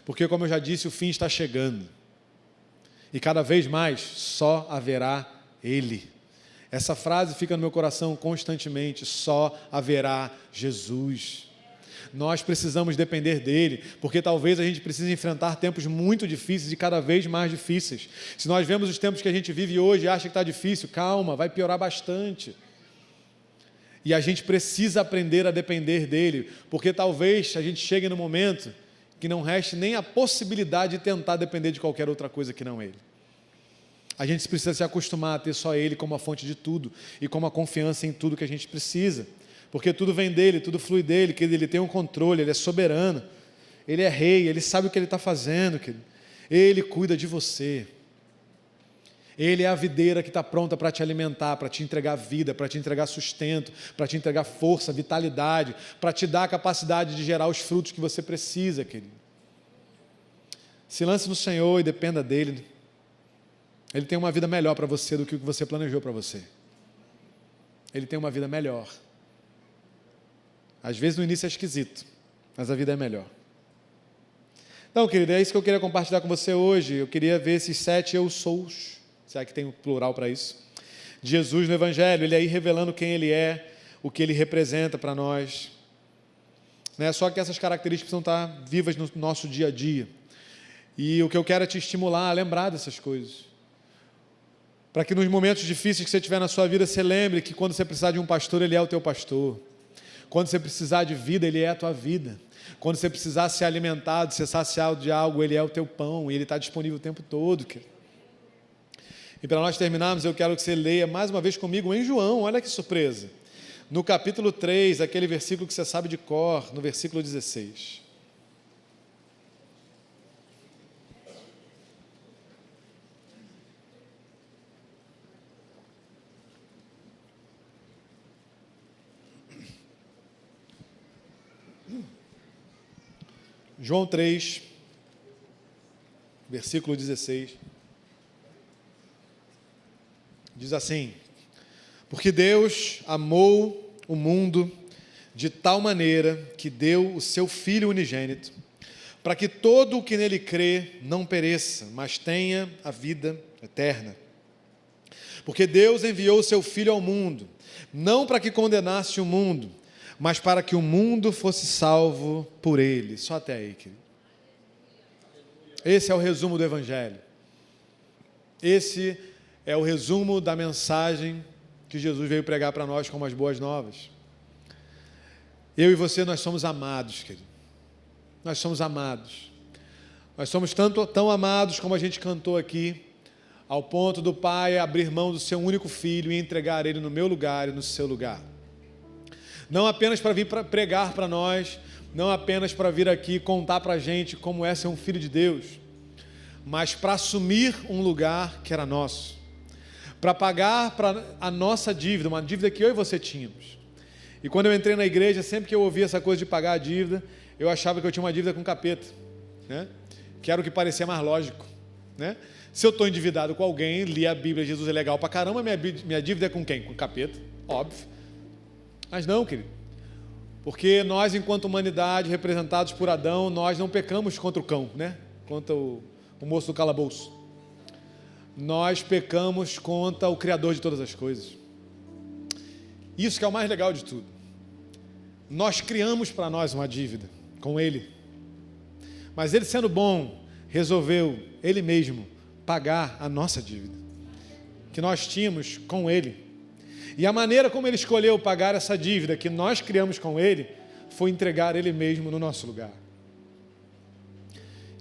Porque, como eu já disse, o fim está chegando. E cada vez mais só haverá Ele. Essa frase fica no meu coração constantemente, só haverá Jesus. Nós precisamos depender dEle, porque talvez a gente precise enfrentar tempos muito difíceis e cada vez mais difíceis. Se nós vemos os tempos que a gente vive hoje e acha que está difícil, calma, vai piorar bastante. E a gente precisa aprender a depender dEle, porque talvez a gente chegue no momento que não reste nem a possibilidade de tentar depender de qualquer outra coisa que não Ele. A gente precisa se acostumar a ter só Ele como a fonte de tudo e como a confiança em tudo que a gente precisa, porque tudo vem dEle, tudo flui dEle, que Ele tem um controle, Ele é soberano, Ele é rei, Ele sabe o que Ele está fazendo, Ele cuida de você. Ele é a videira que está pronta para te alimentar, para te entregar vida, para te entregar sustento, para te entregar força, vitalidade, para te dar a capacidade de gerar os frutos que você precisa, querido. Se lance no Senhor e dependa dEle. Ele tem uma vida melhor para você do que o que você planejou para você. Ele tem uma vida melhor. Às vezes no início é esquisito, mas a vida é melhor. Então, querido, é isso que eu queria compartilhar com você hoje. Eu queria ver esses 7 eu sous. Será que tem um plural para isso? De Jesus no Evangelho, Ele aí revelando quem Ele é, o que Ele representa para nós. Só que essas características precisam estar vivas no nosso dia a dia. E o que eu quero é te estimular a lembrar dessas coisas. Para que nos momentos difíceis que você tiver na sua vida, você lembre que quando você precisar de um pastor, Ele é o teu pastor. Quando você precisar de vida, Ele é a tua vida. Quando você precisar ser alimentado, ser saciado de algo, Ele é o teu pão. E Ele está disponível o tempo todo, querido. E para nós terminarmos, eu quero que você leia mais uma vez comigo em João, olha que surpresa. No capítulo 3, aquele versículo que você sabe de cor, no versículo 16. João 3, versículo 16. Diz assim: porque Deus amou o mundo de tal maneira que deu o seu Filho unigênito, para que todo o que nele crê não pereça, mas tenha a vida eterna. Porque Deus enviou o seu Filho ao mundo, não para que condenasse o mundo, mas para que o mundo fosse salvo por ele. Só até aí, querido. Esse é o resumo do Evangelho. Esse é o resumo da mensagem que Jesus veio pregar para nós como as boas novas. Eu e você, nós somos amados, querido. Nós somos amados. Nós somos tão amados como a gente cantou aqui, ao ponto do Pai abrir mão do seu único filho e entregar ele no meu lugar e no seu lugar. Não apenas para vir pregar para nós, não apenas para vir aqui contar para a gente como é ser um filho de Deus, mas para assumir um lugar que era nosso. Para pagar para a nossa dívida, uma dívida que eu e você tínhamos. E quando eu entrei na igreja, sempre que eu ouvia essa coisa de pagar a dívida, eu achava que eu tinha uma dívida com capeta, que era o que parecia mais lógico. Se eu estou endividado com alguém, li a Bíblia, Jesus é legal pra caramba, minha dívida é com quem? Com capeta, óbvio. Mas não, querido, porque nós, enquanto humanidade, representados por Adão, nós não pecamos contra o cão, contra o moço do calabouço. Nós pecamos contra o Criador de todas as coisas. Isso que é o mais legal de tudo. Nós criamos para nós uma dívida com Ele. Mas Ele, sendo bom, resolveu Ele mesmo pagar a nossa dívida que nós tínhamos com Ele. E a maneira como Ele escolheu pagar essa dívida que nós criamos com Ele foi entregar Ele mesmo no nosso lugar.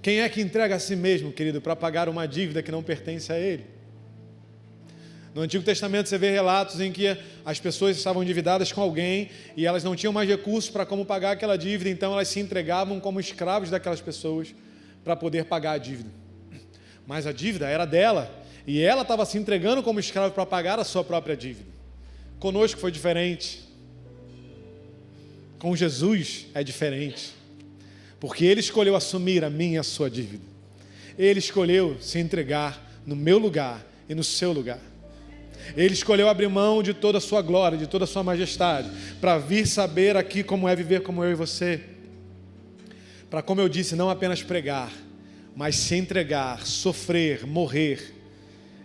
Quem é que entrega a si mesmo, querido, para pagar uma dívida que não pertence a Ele? No Antigo Testamento você vê relatos em que as pessoas estavam endividadas com alguém e elas não tinham mais recursos para como pagar aquela dívida, então elas se entregavam como escravos daquelas pessoas para poder pagar a dívida. Mas a dívida era dela e ela estava se entregando como escravo para pagar a sua própria dívida. Conosco foi diferente. Com Jesus é diferente, porque Ele escolheu assumir a minha e a sua dívida. Ele escolheu se entregar no meu lugar e no seu lugar. Ele escolheu abrir mão de toda a sua glória, de toda a sua majestade, para vir saber aqui como é viver como eu e você. Para, como eu disse, não apenas pregar, mas se entregar, sofrer, morrer,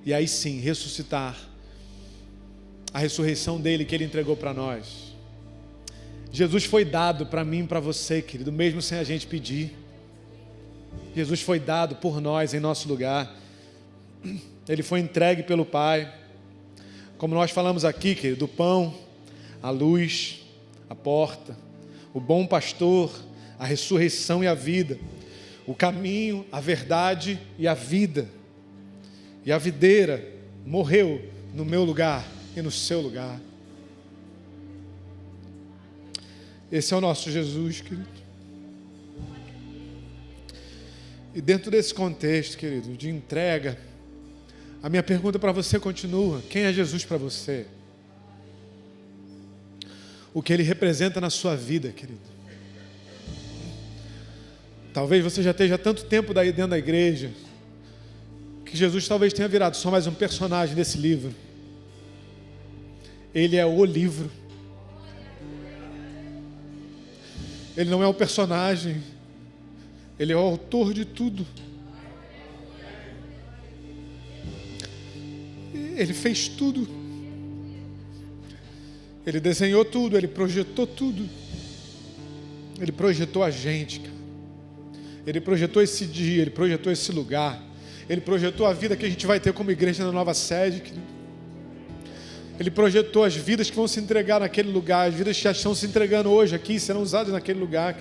e aí sim ressuscitar. A ressurreição dele que Ele entregou para nós. Jesus foi dado para mim e para você, querido, mesmo sem a gente pedir. Jesus foi dado por nós em nosso lugar. Ele foi entregue pelo Pai. Como nós falamos aqui, querido, o pão, a luz, a porta, o bom pastor, a ressurreição e a vida, o caminho, a verdade e a vida. E a videira morreu no meu lugar e no seu lugar. Esse é o nosso Jesus, querido. E dentro desse contexto, querido, de entrega, a minha pergunta para você continua: quem é Jesus para você? O que Ele representa na sua vida, querido? Talvez você já esteja há tanto tempo daí dentro da igreja, que Jesus talvez tenha virado só mais um personagem desse livro. Ele é o livro. Ele não é o personagem. Ele é o autor de tudo. Ele fez tudo. Ele desenhou tudo. Ele projetou tudo. Ele projetou a gente, cara. Ele projetou esse dia. Ele projetou esse lugar. Ele projetou a vida que a gente vai ter como igreja na nova sede, querido. Ele projetou as vidas que vão se entregar naquele lugar. As vidas que já estão se entregando hoje aqui serão usadas naquele lugar.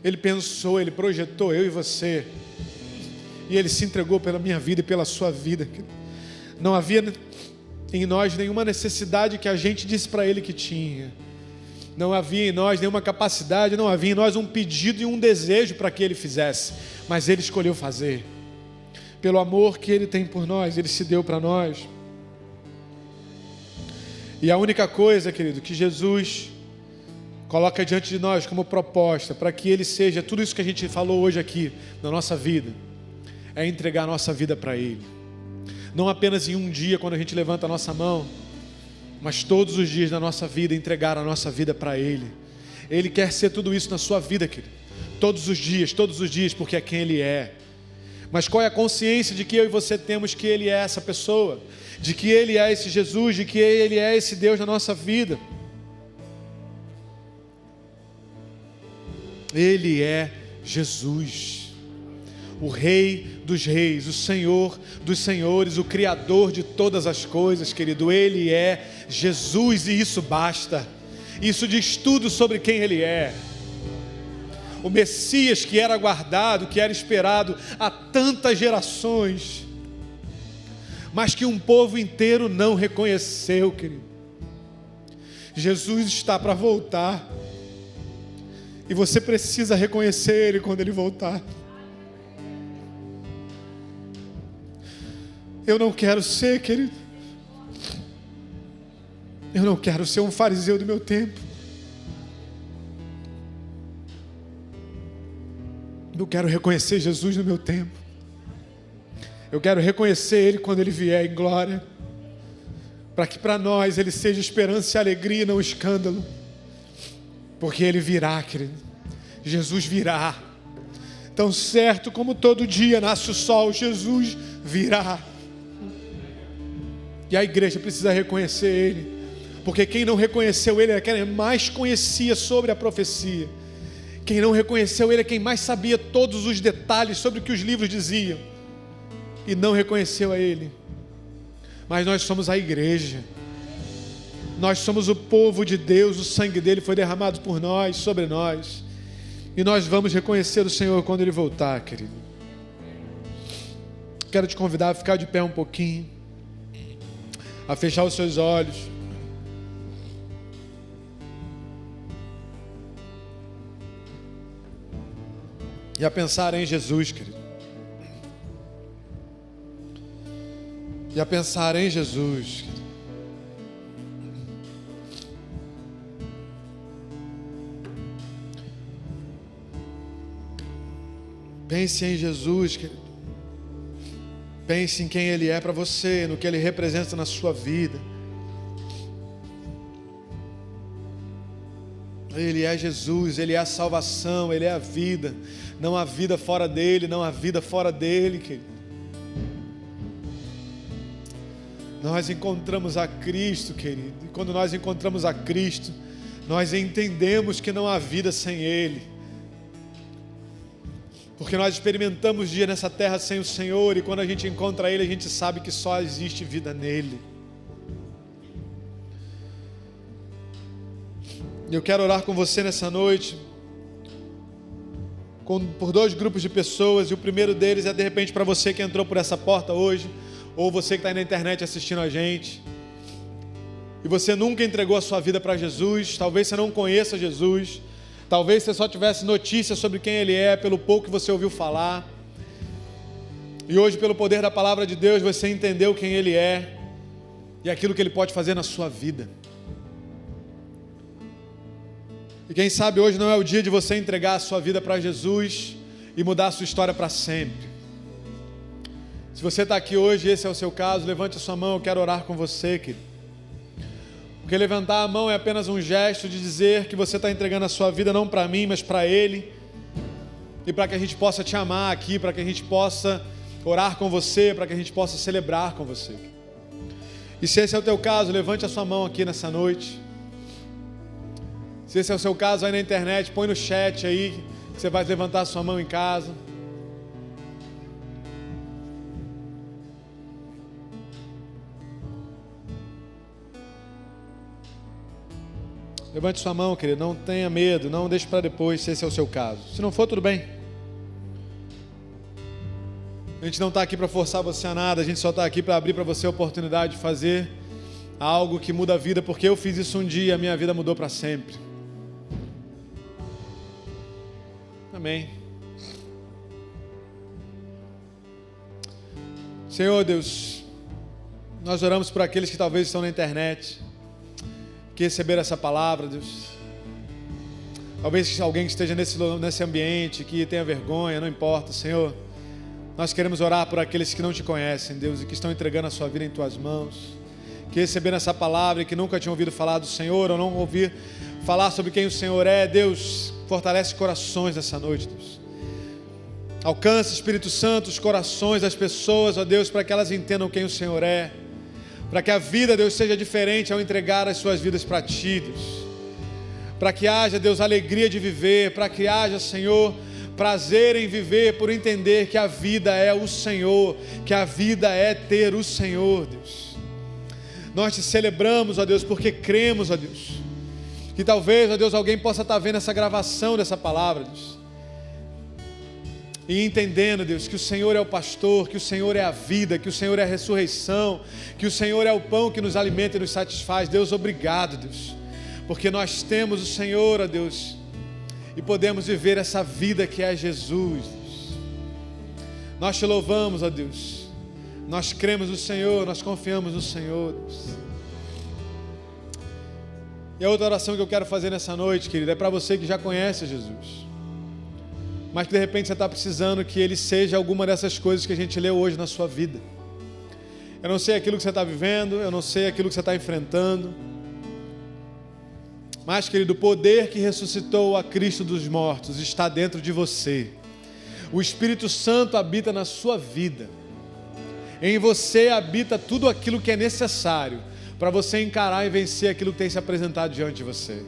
Ele pensou, Ele projetou eu e você. E Ele se entregou pela minha vida e pela sua vida. Não havia em nós nenhuma necessidade que a gente disse para Ele que tinha. Não havia em nós nenhuma capacidade, não havia em nós um pedido e um desejo para que Ele fizesse. Mas Ele escolheu fazer. Pelo amor que Ele tem por nós, Ele se deu para nós. E a única coisa, querido, que Jesus coloca diante de nós como proposta para que Ele seja tudo isso que a gente falou hoje aqui na nossa vida, é entregar a nossa vida para Ele. Não apenas em um dia quando a gente levanta a nossa mão, mas todos os dias da nossa vida entregar a nossa vida para Ele. Ele quer ser tudo isso na sua vida, querido. Todos os dias, porque é quem Ele é. Mas qual é a consciência de que eu e você temos que Ele é essa pessoa? De que Ele é esse Jesus, de que Ele é esse Deus na nossa vida? Ele é Jesus, o Rei dos Reis, o Senhor dos Senhores, o Criador de todas as coisas, querido. Ele é Jesus e isso basta. Isso diz tudo sobre quem Ele é. O Messias que era aguardado, que era esperado há tantas gerações, mas que um povo inteiro não reconheceu, querido. Jesus está para voltar. E você precisa reconhecer Ele quando Ele voltar. Eu não quero ser, querido. Eu não quero ser um fariseu do meu tempo. Eu quero reconhecer Jesus no meu tempo. Eu quero reconhecer Ele quando Ele vier em glória. Para que para nós Ele seja esperança e alegria, não escândalo. Porque Ele virá, querido. Jesus virá. Tão certo como todo dia nasce o sol, Jesus virá. E a igreja precisa reconhecer Ele. Porque quem não reconheceu Ele é quem mais conhecia sobre a profecia. Quem não reconheceu Ele é quem mais sabia todos os detalhes sobre o que os livros diziam. E não reconheceu a Ele. Mas nós somos a igreja. Nós somos o povo de Deus, o sangue dele foi derramado por nós, sobre nós. E nós vamos reconhecer o Senhor quando Ele voltar, querido. Quero te convidar a ficar de pé um pouquinho. a fechar os seus olhos. E a pensar em Jesus, querido. E a pensar em Jesus, querido. Pense em Jesus, querido. Pense em quem Ele é para você, no que Ele representa na sua vida. Ele é Jesus, Ele é a salvação, Ele é a vida. Não há vida fora dEle, não há vida fora dEle, querido. Nós encontramos a Cristo, querido. E quando nós encontramos a Cristo, nós entendemos que não há vida sem Ele. Porque nós experimentamos dia nessa terra sem o Senhor, e quando a gente encontra Ele, a gente sabe que só existe vida nele. E eu quero orar com você nessa noite, por 2 grupos de pessoas, e o primeiro deles é de repente para você que entrou por essa porta hoje, ou você que está aí na internet assistindo a gente, e você nunca entregou a sua vida para Jesus, talvez você não conheça Jesus, talvez você só tivesse notícias sobre quem Ele é, pelo pouco que você ouviu falar, e hoje pelo poder da palavra de Deus, você entendeu quem Ele é, e aquilo que Ele pode fazer na sua vida. E quem sabe hoje não é o dia de você entregar a sua vida para Jesus e mudar a sua história para sempre. Se você está aqui hoje e esse é o seu caso, levante a sua mão, eu quero orar com você, querido. Porque levantar a mão é apenas um gesto de dizer que você está entregando a sua vida não para mim, mas para Ele. E para que a gente possa te amar aqui, para que a gente possa orar com você, para que a gente possa celebrar com você. E se esse é o teu caso, levante a sua mão aqui nessa noite. Se esse é o seu caso aí na internet, põe no chat aí, que você vai levantar a sua mão em casa. Levante sua mão, querido, não tenha medo, não deixe para depois, se esse é o seu caso. Se não for, tudo bem. A gente não está aqui para forçar você a nada, a gente só está aqui para abrir para você a oportunidade de fazer algo que muda a vida, porque eu fiz isso um dia e a minha vida mudou para sempre. Amém. Senhor Deus, nós oramos por aqueles que talvez estão na internet, que receberam essa palavra, Deus. Talvez alguém que esteja nesse ambiente, que tenha vergonha, não importa, Senhor. Nós queremos orar por aqueles que não te conhecem, Deus, e que estão entregando a sua vida em tuas mãos, que receberam essa palavra e que nunca tinham ouvido falar do Senhor, ou não ouvir falar sobre quem o Senhor é. Deus, fortalece corações nessa noite, Deus. Alcança, Espírito Santo, os corações das pessoas, ó Deus, para que elas entendam quem o Senhor é, para que a vida, Deus, seja diferente ao entregar as suas vidas para Ti, Deus. Para que haja, Deus, alegria de viver, para que haja, Senhor, prazer em viver, por entender que a vida é o Senhor, que a vida é ter o Senhor, Deus. Nós te celebramos, ó Deus, porque cremos, ó Deus, que talvez, ó Deus, alguém possa estar vendo essa gravação dessa palavra, Deus, e entendendo, Deus, que o Senhor é o pastor, que o Senhor é a vida, que o Senhor é a ressurreição, que o Senhor é o pão que nos alimenta e nos satisfaz. Deus, obrigado, Deus, porque nós temos o Senhor, ó Deus, e podemos viver essa vida que é Jesus, Deus. Nós te louvamos, ó Deus, nós cremos no Senhor, nós confiamos no Senhor, Deus. E a outra oração que eu quero fazer nessa noite, querido, é para você que já conhece Jesus, mas que de repente você está precisando que Ele seja alguma dessas coisas que a gente leu hoje na sua vida. Eu não sei aquilo que você está vivendo, eu não sei aquilo que você está enfrentando, mas, querido, o poder que ressuscitou a Cristo dos mortos está dentro de você. O Espírito Santo habita na sua vida. Em você habita tudo aquilo que é necessário para você encarar e vencer aquilo que tem se apresentado diante de você.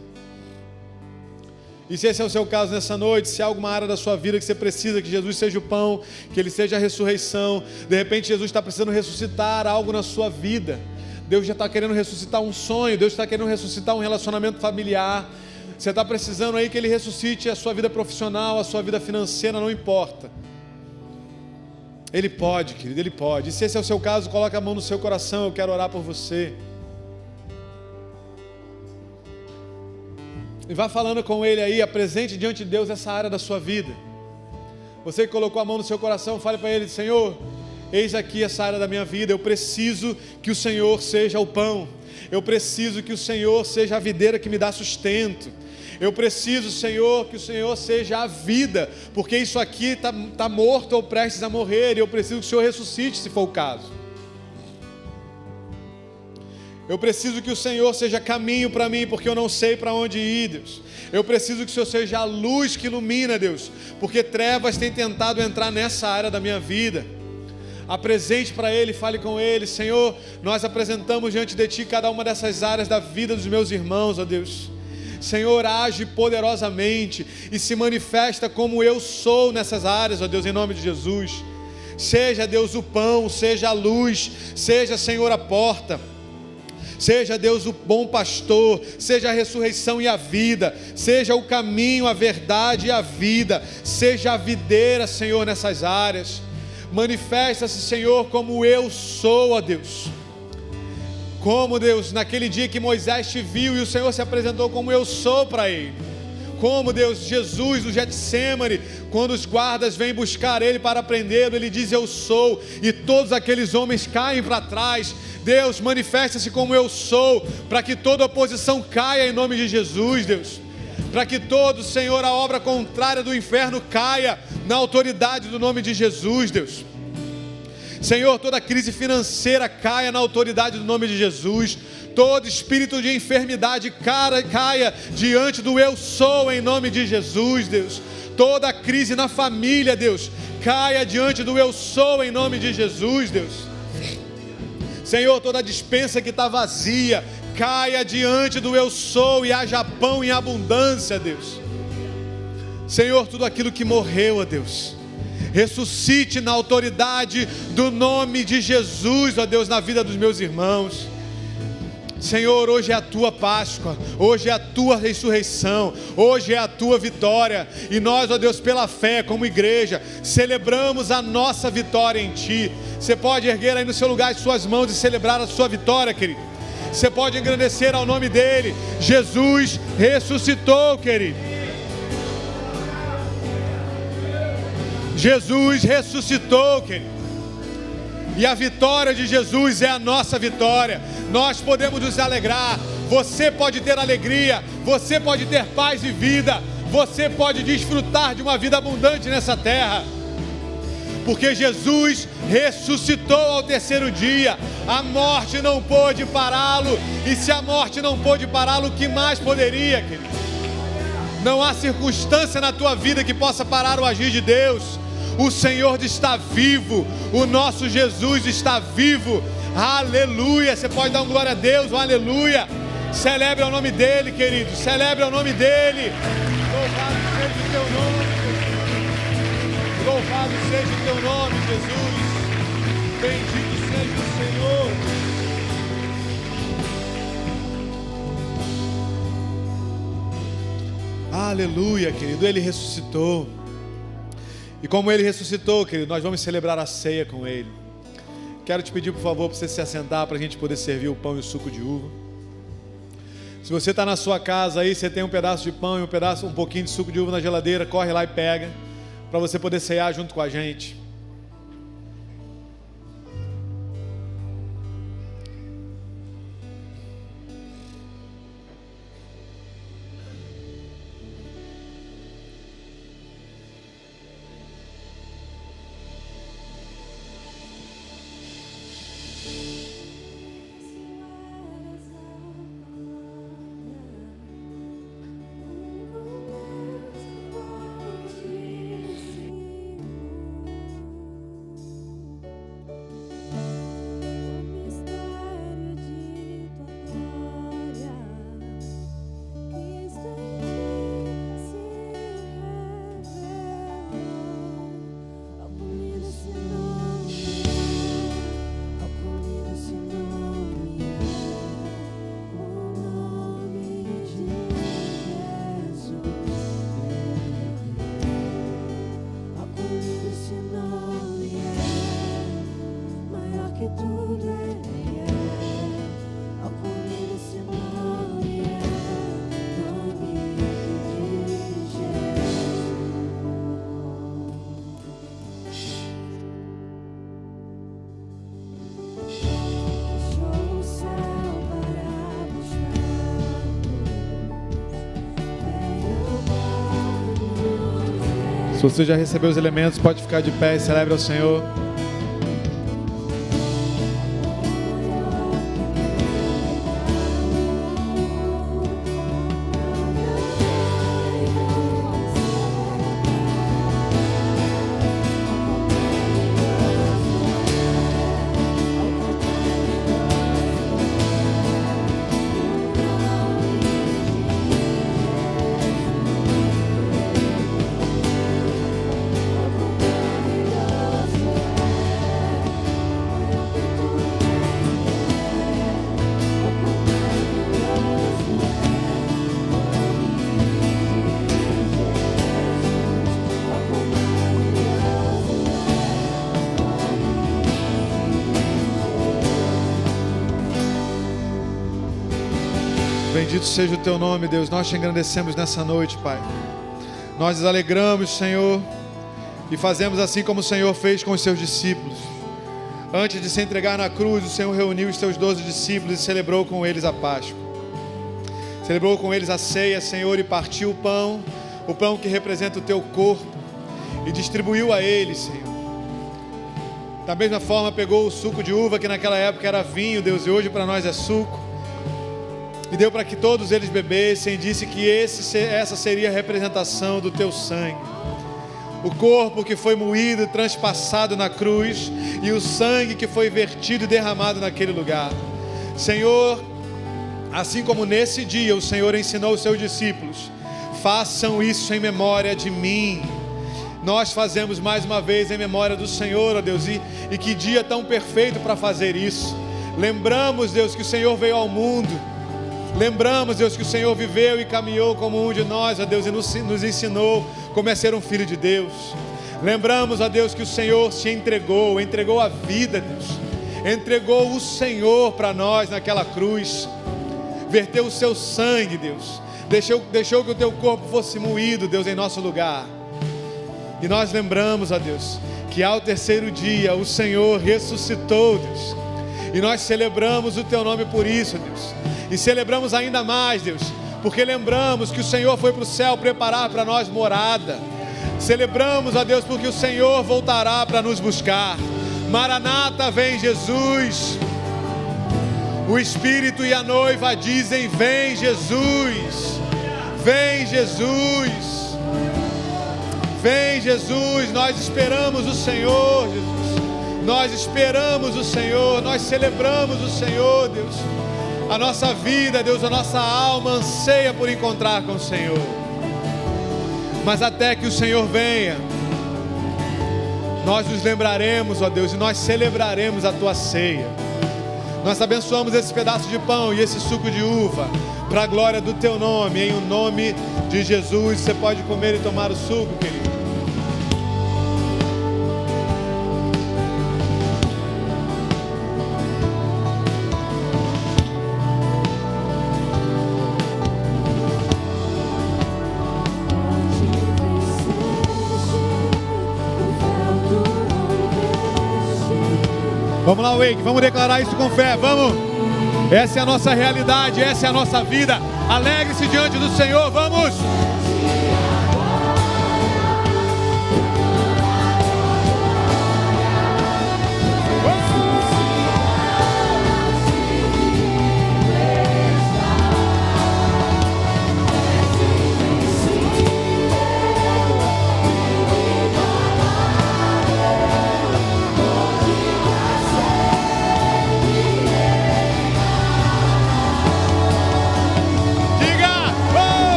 E se esse é o seu caso nessa noite, se há alguma área da sua vida que você precisa que Jesus seja o pão, que Ele seja a ressurreição, de repente Jesus está precisando ressuscitar algo na sua vida, Deus já está querendo ressuscitar um sonho, Deus está querendo ressuscitar um relacionamento familiar, você está precisando aí que Ele ressuscite a sua vida profissional, a sua vida financeira, não importa. Ele pode, querido, Ele pode. E se esse é o seu caso, coloque a mão no seu coração, eu quero orar por você. E vá falando com Ele aí, apresente diante de Deus essa área da sua vida. Você que colocou a mão no seu coração, fale para Ele: Senhor, eis aqui essa área da minha vida, eu preciso que o Senhor seja o pão. Eu preciso que o Senhor seja a videira que me dá sustento. Eu preciso, Senhor, que o Senhor seja a vida, porque isso aqui está morto ou prestes a morrer, e eu preciso que o Senhor ressuscite, se for o caso. Eu preciso que o Senhor seja caminho para mim, porque eu não sei para onde ir, Deus. Eu preciso que o Senhor seja a luz que ilumina, Deus, porque trevas têm tentado entrar nessa área da minha vida. Apresente para Ele, fale com Ele: Senhor, nós apresentamos diante de Ti cada uma dessas áreas da vida dos meus irmãos, ó Deus. Senhor, age poderosamente e se manifesta como eu sou nessas áreas, ó Deus, em nome de Jesus. Seja, Deus, o pão, seja a luz, seja, Senhor, a porta. Seja, Deus, o bom pastor, seja a ressurreição e a vida, seja o caminho, a verdade e a vida, seja a videira, Senhor, nessas áreas. Manifesta-se, Senhor, como eu sou, ó Deus. Como, Deus, naquele dia que Moisés te viu e o Senhor se apresentou como eu sou para ele. Como, Deus, Jesus no Getsêmani, quando os guardas vêm buscar ele para prendê-lo, ele diz: eu sou, e todos aqueles homens caem para trás. Deus, manifesta-se como eu sou, para que toda oposição caia em nome de Jesus, Deus. Para que todo, Senhor, a obra contrária do inferno caia na autoridade do nome de Jesus, Deus. Senhor, toda crise financeira caia na autoridade do nome de Jesus. Todo espírito de enfermidade caia diante do eu sou em nome de Jesus, Deus. Toda crise na família, Deus, caia diante do eu sou em nome de Jesus, Deus. Senhor, toda despensa que está vazia, caia diante do eu sou e haja pão em abundância, Deus. Senhor, tudo aquilo que morreu, ó Deus, ressuscite na autoridade do nome de Jesus, ó Deus, na vida dos meus irmãos. Senhor, hoje é a tua Páscoa, hoje é a tua ressurreição, hoje é a tua vitória, e nós, ó Deus, pela fé, como igreja, celebramos a nossa vitória em Ti. Você pode erguer aí no seu lugar as suas mãos e celebrar a sua vitória, querido. Você pode engrandecer ao nome dEle. Jesus ressuscitou, querido. Jesus ressuscitou, querido. E a vitória de Jesus é a nossa vitória. Nós podemos nos alegrar. Você pode ter alegria. Você pode ter paz e vida. Você pode desfrutar de uma vida abundante nessa terra. Porque Jesus ressuscitou ao terceiro dia. A morte não pôde pará-lo. E se a morte não pôde pará-lo, o que mais poderia, querido? Não há circunstância na tua vida que possa parar o agir de Deus. O Senhor está vivo, o nosso Jesus está vivo, aleluia. Você pode dar um glória a Deus, um aleluia. Celebre o nome dEle, querido, celebre o nome dEle. Louvado seja o teu nome, Jesus. Louvado seja o teu nome, Jesus. Bendito seja o Senhor. Aleluia, querido, Ele ressuscitou. E como Ele ressuscitou, querido, nós vamos celebrar a ceia com Ele. Quero te pedir, por favor, para você se assentar, para a gente poder servir o pão e o suco de uva. Se você está na sua casa aí, você tem um pedaço de pão e um pouquinho de suco de uva na geladeira, corre lá e pega, para você poder ceiar junto com a gente. Se você já recebeu os elementos, pode ficar de pé e celebre ao Senhor. Bendito seja o teu nome, Deus. Nós te engrandecemos nessa noite, Pai. Nós nos alegramos, Senhor, e fazemos assim como o Senhor fez com os seus discípulos. Antes de se entregar na cruz, o Senhor reuniu os seus 12 discípulos e celebrou com eles a Páscoa. Celebrou com eles a ceia, Senhor, e partiu o pão que representa o teu corpo, e distribuiu a eles, Senhor. Da mesma forma, pegou o suco de uva, que naquela época era vinho, Deus, e hoje para nós é suco, e deu para que todos eles bebessem, e disse que essa seria a representação do teu sangue. O corpo que foi moído e transpassado na cruz, e o sangue que foi vertido e derramado naquele lugar. Senhor, assim como nesse dia o Senhor ensinou os seus discípulos, façam isso em memória de mim. Nós fazemos mais uma vez em memória do Senhor, ó Deus, e que dia tão perfeito para fazer isso. Lembramos, Deus, que o Senhor veio ao mundo. Lembramos, Deus, que o Senhor viveu e caminhou como um de nós, ó Deus, e nos ensinou como é ser um filho de Deus. Lembramos, ó Deus, que o Senhor se entregou a vida, Deus. Entregou o Senhor para nós naquela cruz. Verteu o seu sangue, Deus. Deixou que o teu corpo fosse moído, Deus, em nosso lugar. E nós lembramos, ó Deus, que ao terceiro dia o Senhor ressuscitou, Deus. E nós celebramos o teu nome por isso, Deus. E celebramos ainda mais, Deus, porque lembramos que o Senhor foi para o céu preparar para nós morada. Celebramos, ó Deus, porque o Senhor voltará para nos buscar. Maranata, vem Jesus. O Espírito e a noiva dizem: vem Jesus, vem Jesus, vem Jesus. Nós esperamos o Senhor, Jesus. Nós esperamos o Senhor, nós celebramos o Senhor, Deus. A nossa vida, Deus, a nossa alma anseia por encontrar com o Senhor. Mas até que o Senhor venha, nós nos lembraremos, ó Deus, e nós celebraremos a tua ceia. Nós abençoamos esse pedaço de pão e esse suco de uva para a glória do teu nome, em o nome de Jesus. Você pode comer e tomar o suco, querido. Vamos lá, Wake, vamos declarar isso com fé, vamos. Essa é a nossa realidade, essa é a nossa vida. Alegre-se diante do Senhor, vamos.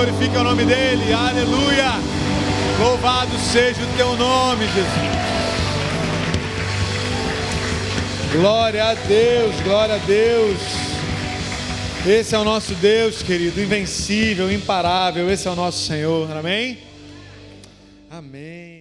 glorifique o nome dEle, aleluia. Louvado seja o teu nome, Jesus. Glória a Deus, glória a Deus. Esse é o nosso Deus, querido, invencível, imparável. Esse é o nosso Senhor, amém? Amém.